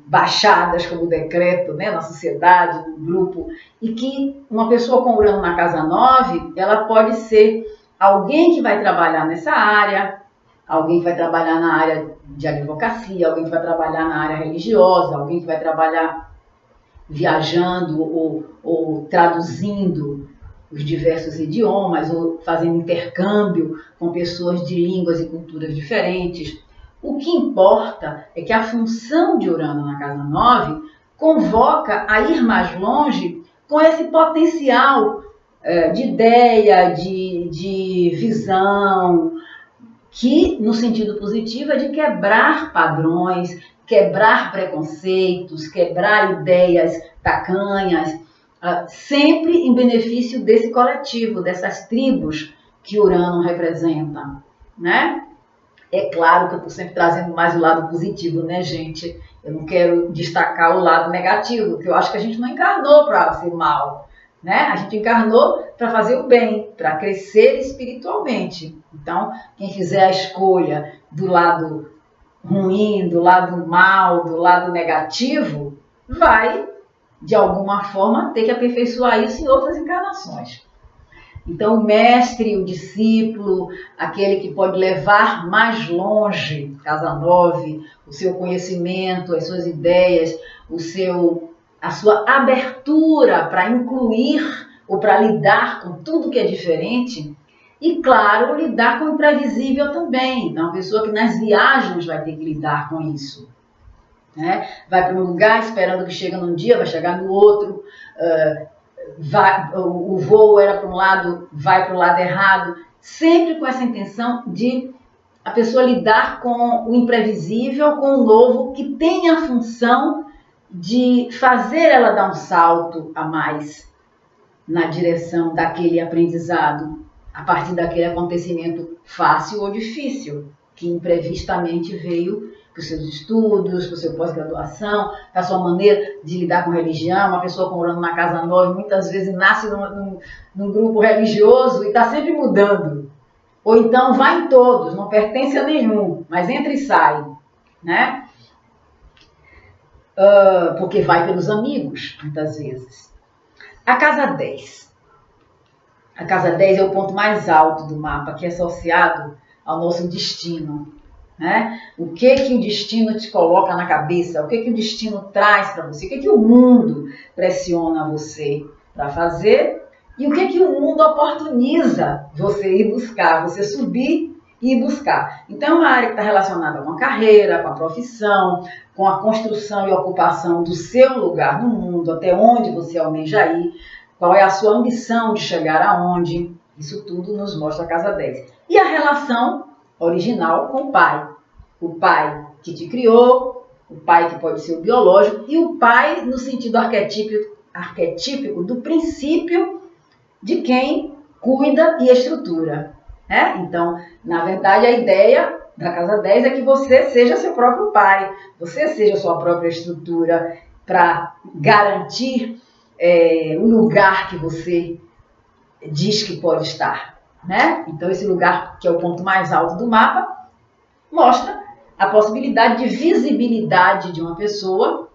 baixadas como decreto, né, na sociedade, no grupo, e que uma pessoa com Urano na casa 9, ela pode ser alguém que vai trabalhar nessa área, alguém que vai trabalhar na área de advocacia, alguém que vai trabalhar na área religiosa, alguém que vai trabalhar viajando ou traduzindo os diversos idiomas, ou fazendo intercâmbio com pessoas de línguas e culturas diferentes. O que importa é que a função de Urano na casa 9 convoca a ir mais longe com esse potencial de ideia, de visão, que no sentido positivo é de quebrar padrões, quebrar preconceitos, quebrar ideias tacanhas, sempre em benefício desse coletivo, dessas tribos que Urano representa, né? É claro que eu estou sempre trazendo mais o lado positivo, né, gente? Eu não quero destacar o lado negativo, porque eu acho que a gente não encarnou para ser mal, né? A gente encarnou para fazer o bem, para crescer espiritualmente. Então, quem fizer a escolha do lado ruim, do lado mal, do lado negativo, vai, de alguma forma, ter que aperfeiçoar isso em outras encarnações. Então, o mestre, o discípulo, aquele que pode levar mais longe, casa 9, o seu conhecimento, as suas ideias, a sua abertura para incluir ou para lidar com tudo que é diferente. E, claro, lidar com o imprevisível também. Então, a pessoa que nas viagens vai ter que lidar com isso. Né? Vai para um lugar esperando que chegue num dia, vai chegar no outro. O voo era para um lado, vai para o lado errado, sempre com essa intenção de a pessoa lidar com o imprevisível, com o novo, que tem a função de fazer ela dar um salto a mais na direção daquele aprendizado, a partir daquele acontecimento fácil ou difícil, que imprevistamente veio para os seus estudos, para o seu pós-graduação, para a sua maneira de lidar com religião. Uma pessoa morando na casa 9 muitas vezes nasce num grupo religioso e está sempre mudando. Ou então vai em todos, não pertence a nenhum, mas entra e sai, né? Porque vai pelos amigos, muitas vezes. A casa 10. A casa 10 é o ponto mais alto do mapa, que é associado ao nosso destino. Né? O que o destino te coloca na cabeça? O que o destino traz para você? O que o mundo pressiona você para fazer? E o que o mundo oportuniza você ir buscar, você subir e ir buscar? Então, é uma área que está relacionada com a carreira, com a profissão, com a construção e ocupação do seu lugar no mundo, até onde você almeja ir, qual é a sua ambição de chegar aonde. Isso tudo nos mostra a casa 10. E a relação original com o pai. O pai que te criou, o pai que pode ser o biológico, e o pai no sentido arquetípico do princípio de quem cuida e estrutura. Né? Então, na verdade, a ideia da casa 10 é que você seja seu próprio pai, você seja sua própria estrutura para garantir o lugar que você diz que pode estar. Né? Então, esse lugar, que é o ponto mais alto do mapa, mostra a possibilidade de visibilidade de uma pessoa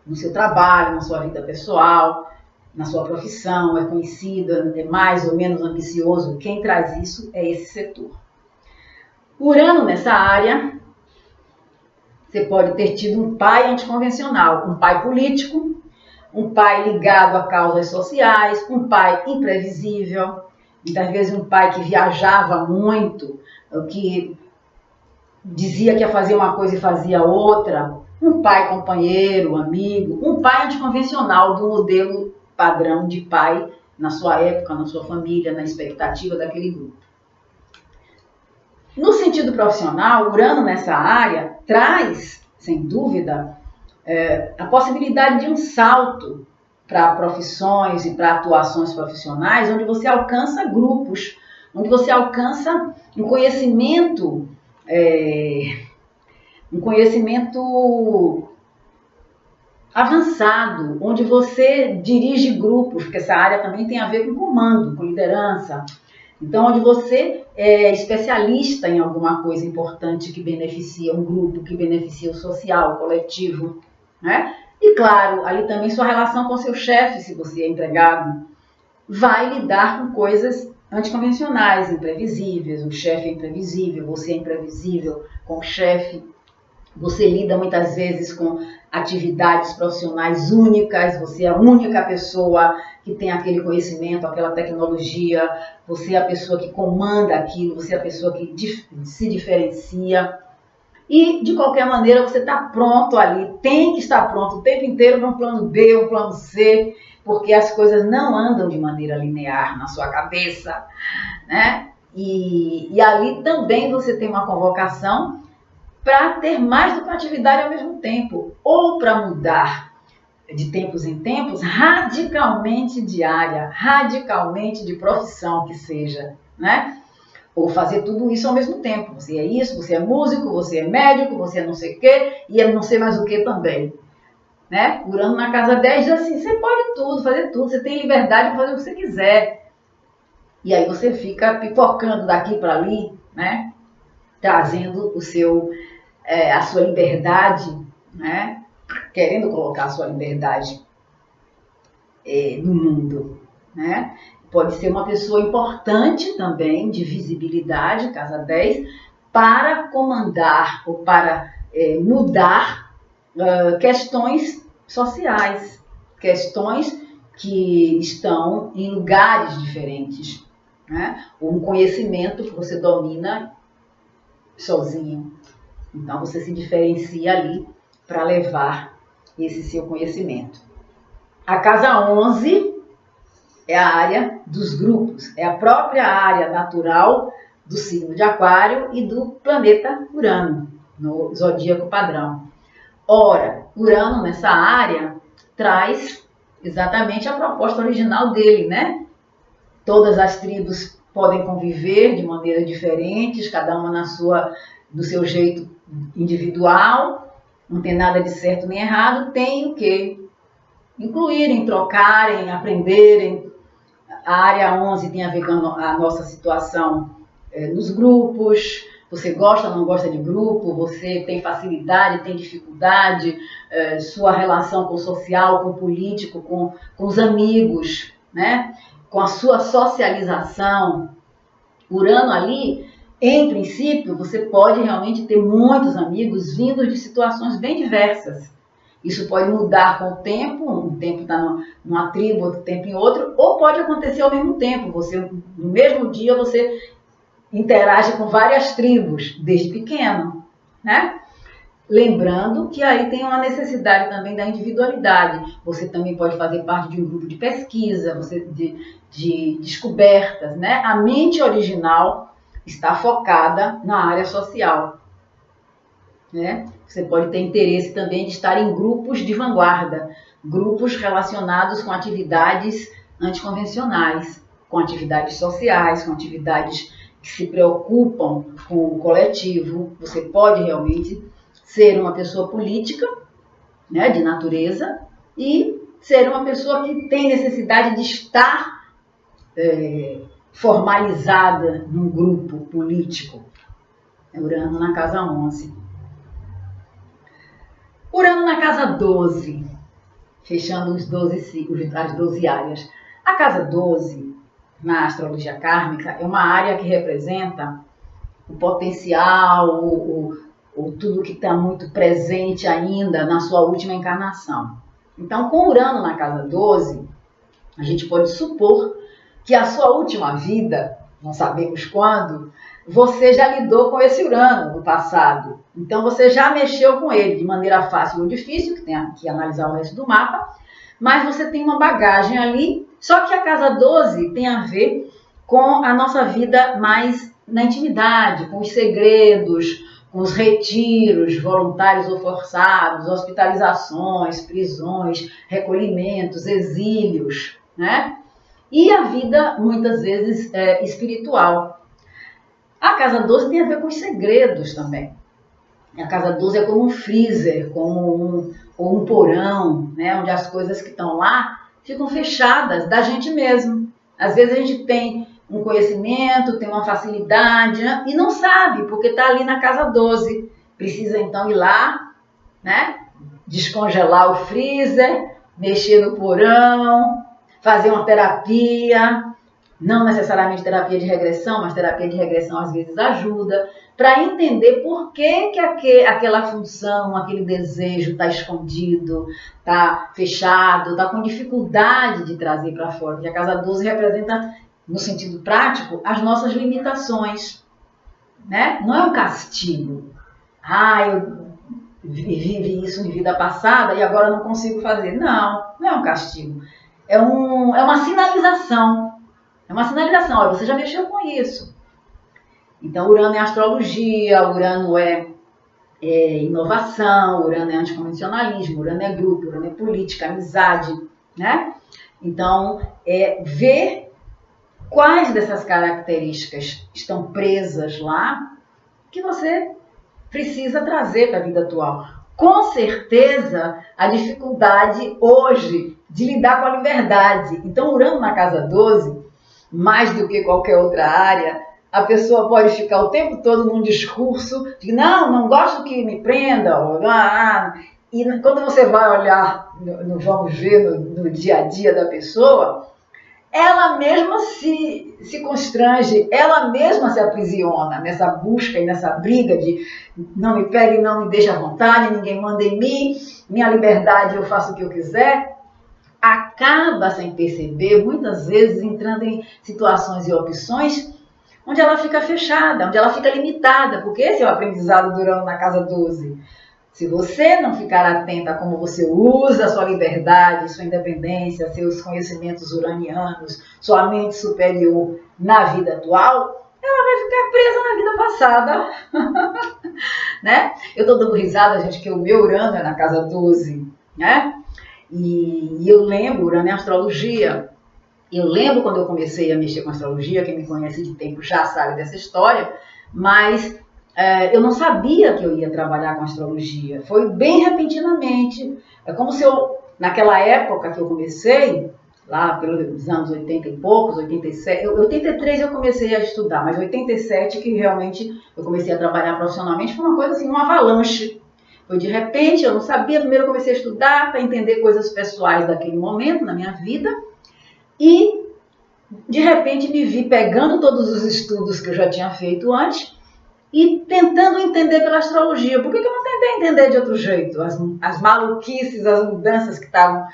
no seu trabalho, na sua vida pessoal, na sua profissão, é conhecida, é mais ou menos ambicioso. Quem traz isso é esse setor. Urano nessa área, você pode ter tido um pai anticonvencional, um pai político, um pai ligado a causas sociais, um pai imprevisível, muitas vezes um pai que viajava muito, que dizia que ia fazer uma coisa e fazia outra, um pai companheiro, amigo, um pai anticonvencional do modelo padrão de pai na sua época, na sua família, na expectativa daquele grupo. No sentido profissional, Urano nessa área traz, sem dúvida, a possibilidade de um salto para profissões e para atuações profissionais, onde você alcança grupos, onde você alcança um conhecimento avançado, onde você dirige grupos, porque essa área também tem a ver com comando, com liderança. Então, onde você é especialista em alguma coisa importante que beneficia um grupo, que beneficia o social, o coletivo. Né? E, claro, ali também sua relação com seu chefe, se você é empregado, vai lidar com coisas anticonvencionais, imprevisíveis. O chefe é imprevisível, você é imprevisível com o chefe. Você lida muitas vezes com atividades profissionais únicas, você é a única pessoa que tem aquele conhecimento, aquela tecnologia, você é a pessoa que comanda aquilo, você é a pessoa que se diferencia. E, de qualquer maneira, você está pronto ali, tem que estar pronto o tempo inteiro para um plano B, um plano C, porque as coisas não andam de maneira linear na sua cabeça, né? E ali também você tem uma convocação para ter mais do que uma atividade ao mesmo tempo, ou para mudar de tempos em tempos radicalmente de área, radicalmente de profissão que seja, né? ou fazer tudo isso ao mesmo tempo. Você é isso, você é músico, você é médico, você é não sei o quê, e é não sei mais o que também. Né? Urano na casa 10 diz assim, você pode tudo, fazer tudo, você tem liberdade para fazer o que você quiser. E aí você fica pipocando daqui para ali, né? Trazendo a sua liberdade, né? Querendo colocar a sua liberdade no mundo. Né? Pode ser uma pessoa importante também, de visibilidade, casa 10, para comandar ou para mudar questões sociais, questões que estão em lugares diferentes, né? Um conhecimento que você domina sozinho. Então você se diferencia ali para levar esse seu conhecimento. A casa 11 é a área dos grupos, é a própria área natural do signo de Aquário e do planeta Urano, no zodíaco padrão. Ora, Urano nessa área traz exatamente a proposta original dele, né? Todas as tribos podem conviver de maneira diferentes, cada uma do seu jeito individual, não tem nada de certo nem errado, tem o quê? Incluírem, trocarem, aprenderem. A área 11 tem a ver com a nossa situação nos grupos. Você gosta ou não gosta de grupo? Você tem facilidade, tem dificuldade? Sua relação com o social, com o político, com os amigos, né? Com a sua socialização. Urano ali, em princípio, você pode realmente ter muitos amigos vindos de situações bem diversas. Isso pode mudar com o tempo, um tempo está numa tribo, outro tempo em outro, ou pode acontecer ao mesmo tempo. No mesmo dia, você interage com várias tribos, desde pequeno, né? Lembrando que aí tem uma necessidade também da individualidade. Você também pode fazer parte de um grupo de pesquisa, de descobertas, né? A mente original está focada na área social, né? Você pode ter interesse também de estar em grupos de vanguarda, grupos relacionados com atividades anticonvencionais, com atividades sociais, com atividades que se preocupam com o coletivo. Você pode realmente ser uma pessoa política, né, de natureza, e ser uma pessoa que tem necessidade de estar formalizada num grupo político. Urano na casa 11. Urano na casa 12, fechando as 12 áreas. A casa 12, na astrologia kármica, é uma área que representa o potencial, ou tudo que está muito presente ainda na sua última encarnação. Então, com Urano na casa 12, a gente pode supor que a sua última vida, não sabemos quando, você já lidou com esse Urano no passado. Então, você já mexeu com ele de maneira fácil ou difícil, que tem que analisar o resto do mapa, mas você tem uma bagagem ali. Só que a casa 12 tem a ver com a nossa vida mais na intimidade, com os segredos, com os retiros voluntários ou forçados, hospitalizações, prisões, recolhimentos, exílios, né? E a vida, muitas vezes, espiritual. A casa 12 tem a ver com os segredos também. A casa 12 é como um freezer, como um porão, né? Onde as coisas que estão lá ficam fechadas da gente mesmo. Às vezes a gente tem um conhecimento, tem uma facilidade, né? E não sabe, porque está ali na casa 12. Precisa então ir lá, né? Descongelar o freezer, mexer no porão, fazer uma terapia, não necessariamente terapia de regressão, mas terapia de regressão às vezes ajuda, para entender por que aquela função, aquele desejo está escondido, está fechado, está com dificuldade de trazer para fora. Porque a casa 12 representa, no sentido prático, as nossas limitações, né? Não é um castigo. Eu vivi isso em vida passada e agora não consigo fazer. Não é um castigo. É uma sinalização. É uma sinalização. Olha, você já mexeu com isso. Então, Urano é astrologia, Urano é inovação, Urano é anticonvencionalismo, Urano é grupo, Urano é política, amizade, né? Então, ver quais dessas características estão presas lá que você precisa trazer para a vida atual. Com certeza, a dificuldade hoje de lidar com a liberdade. Então, Urano na casa 12, mais do que qualquer outra área, a pessoa pode ficar o tempo todo num discurso de não gosto que me prenda, e quando você vai olhar, vamos ver, no dia a dia da pessoa, ela mesma se constrange, ela mesma se aprisiona nessa busca e nessa briga de não me pegue, não me deixe à vontade, ninguém manda em mim, minha liberdade, eu faço o que eu quiser. Acaba sem perceber, muitas vezes entrando em situações e opções onde ela fica fechada, onde ela fica limitada, porque esse é o aprendizado do Urano na casa 12. Se você não ficar atenta a como você usa a sua liberdade, sua independência, seus conhecimentos uranianos, sua mente superior na vida atual, ela vai ficar presa na vida passada. Né? Eu estou dando risada, gente, que o meu Urano é na casa 12, né? E eu lembro, Urano é astrologia. Eu lembro quando eu comecei a mexer com astrologia, quem me conhece de tempo já sabe dessa história, mas eu não sabia que eu ia trabalhar com astrologia. Foi bem repentinamente. É como se eu, naquela época que eu comecei, lá pelos anos 80 e poucos, 87, 83 eu comecei a estudar, mas 87 que realmente eu comecei a trabalhar profissionalmente, foi uma coisa assim, uma avalanche. Foi de repente, eu não sabia, primeiro eu comecei a estudar para entender coisas pessoais daquele momento na minha vida, e de repente me vi pegando todos os estudos que eu já tinha feito antes e tentando entender pela astrologia. Por que eu não tentei entender de outro jeito? As maluquices, as mudanças que estavam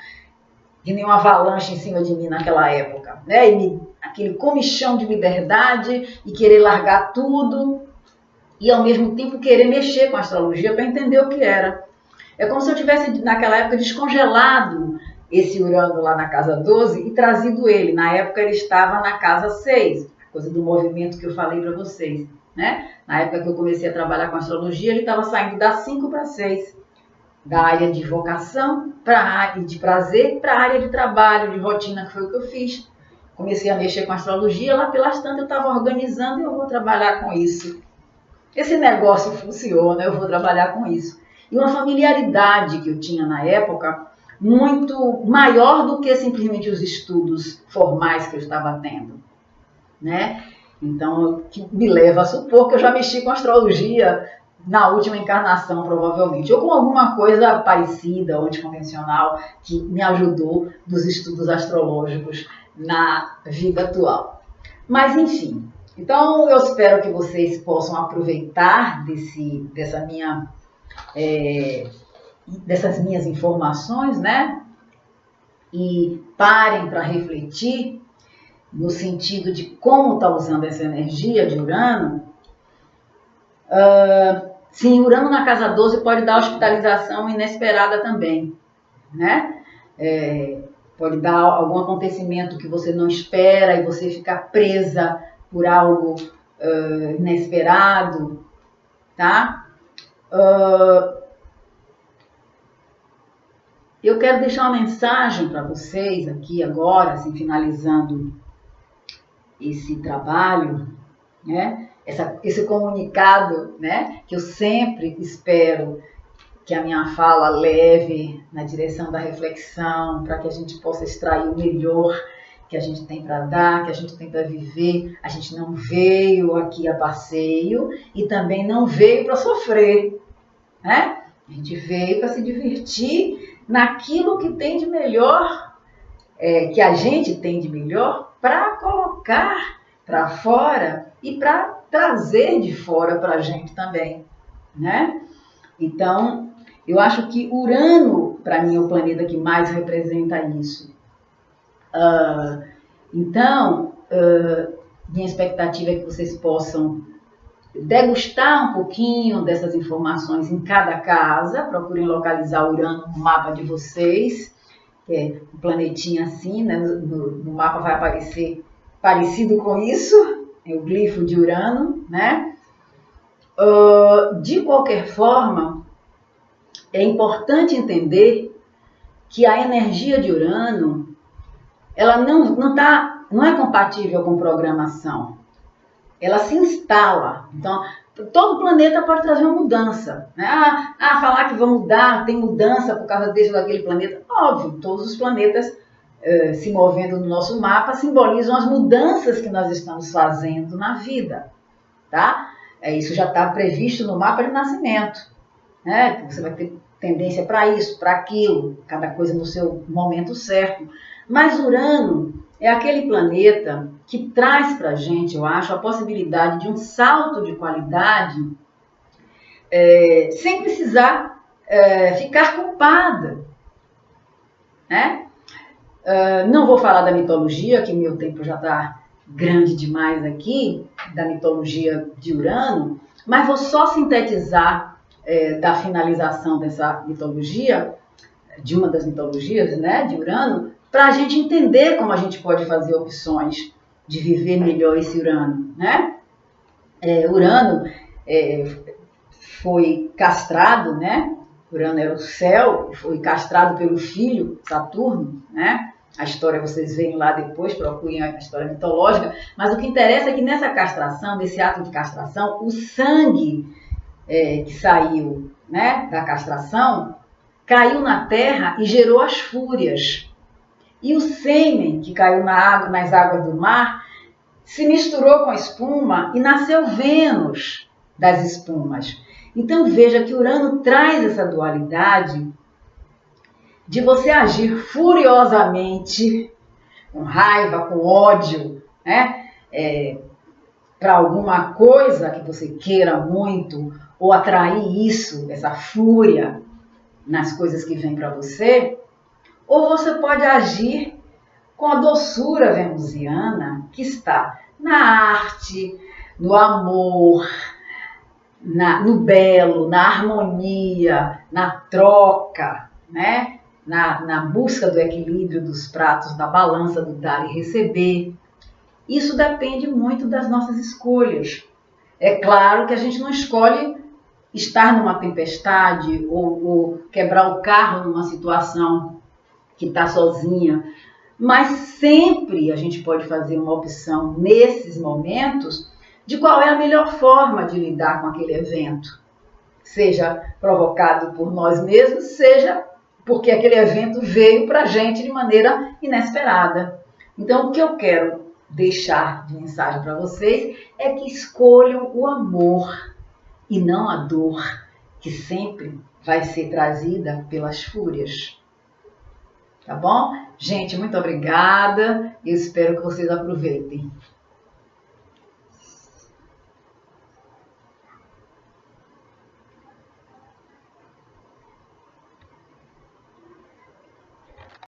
de nenhuma avalanche em cima de mim naquela época, né? E aquele comichão de liberdade e querer largar tudo e ao mesmo tempo querer mexer com a astrologia para entender o que era. É como se eu tivesse naquela época descongelado esse Urano lá na casa 12 e trazido ele. Na época ele estava na casa 6, coisa do movimento que eu falei para vocês, né? Na época que eu comecei a trabalhar com astrologia, ele estava saindo da 5 para 6. Da área de vocação para a área de prazer para a área de trabalho, de rotina, que foi o que eu fiz. Comecei a mexer com astrologia, lá pelas tantas eu estava organizando e eu vou trabalhar com isso. Esse negócio funciona, eu vou trabalhar com isso. E uma familiaridade que eu tinha na época, muito maior do que simplesmente os estudos formais que eu estava tendo, né? Então, que me leva a supor que eu já mexi com astrologia na última encarnação, provavelmente, ou com alguma coisa parecida ou anticonvencional que me ajudou dos estudos astrológicos na vida atual. Mas, enfim, então eu espero que vocês possam aproveitar dessas minhas informações, né? E parem para refletir no sentido de como está usando essa energia de Urano. Sim, Urano na casa 12 pode dar hospitalização inesperada também, né? Pode dar algum acontecimento que você não espera e você ficar presa por algo inesperado, tá? Eu quero deixar uma mensagem para vocês aqui agora, assim, finalizando esse trabalho, né? Esse comunicado, né? Que eu sempre espero que a minha fala leve na direção da reflexão, para que a gente possa extrair o melhor que a gente tem para dar, que a gente tem para viver. A gente não veio aqui a passeio e também não veio para sofrer, né? A gente veio para se divertir naquilo que tem de melhor, que a gente tem de melhor, para colocar para fora e para trazer de fora para a gente também, né? Então, eu acho que Urano, para mim, é o planeta que mais representa isso. Minha expectativa é que vocês possam degustar um pouquinho dessas informações em cada casa. Procurem localizar Urano no mapa de vocês, que é um planetinha assim, né? No mapa vai aparecer parecido com isso, é o glifo de Urano, né? De qualquer forma, é importante entender que a energia de Urano, ela não está não é compatível com programação. Ela se instala. Então, todo planeta pode trazer uma mudança. Né? Falar que vão mudar, tem mudança por causa desse ou daquele planeta. Óbvio, todos os planetas se movendo no nosso mapa simbolizam as mudanças que nós estamos fazendo na vida. Tá? Isso já está previsto no mapa de nascimento. Né? Você vai ter tendência para isso, para aquilo, cada coisa no seu momento certo. Mas Urano é aquele planeta que traz para a gente, eu acho, a possibilidade de um salto de qualidade sem precisar ficar culpada. Né? Não vou falar da mitologia, que meu tempo já está grande demais aqui, da mitologia de Urano, mas vou só sintetizar da finalização dessa mitologia, de uma das mitologias, né, de Urano, para a gente entender como a gente pode fazer opções de viver melhor esse Urano. Né? Urano foi castrado, né? Urano era o céu, foi castrado pelo filho, Saturno, né? A história vocês veem lá depois, procurem a história mitológica, mas o que interessa é que nessa castração, nesse ato de castração, o sangue que saiu, né, da castração, caiu na terra e gerou as fúrias. E o sêmen que caiu nas águas do mar se misturou com a espuma e nasceu Vênus das espumas. Então veja que Urano traz essa dualidade de você agir furiosamente, com raiva, com ódio, né, para alguma coisa que você queira muito, ou atrair isso, essa fúria nas coisas que vêm para você, ou você pode agir com a doçura venusiana que está na arte, no amor, no belo, na harmonia, na troca, né? Na busca do equilíbrio dos pratos, da balança do dar e receber. Isso depende muito das nossas escolhas. É claro que a gente não escolhe estar numa tempestade ou quebrar o carro numa situação que está sozinha, mas sempre a gente pode fazer uma opção nesses momentos de qual é a melhor forma de lidar com aquele evento, seja provocado por nós mesmos, seja porque aquele evento veio para a gente de maneira inesperada. Então, o que eu quero deixar de mensagem para vocês é que escolham o amor e não a dor, que sempre vai ser trazida pelas fúrias. Tá bom? Gente, muito obrigada. Eu espero que vocês aproveitem.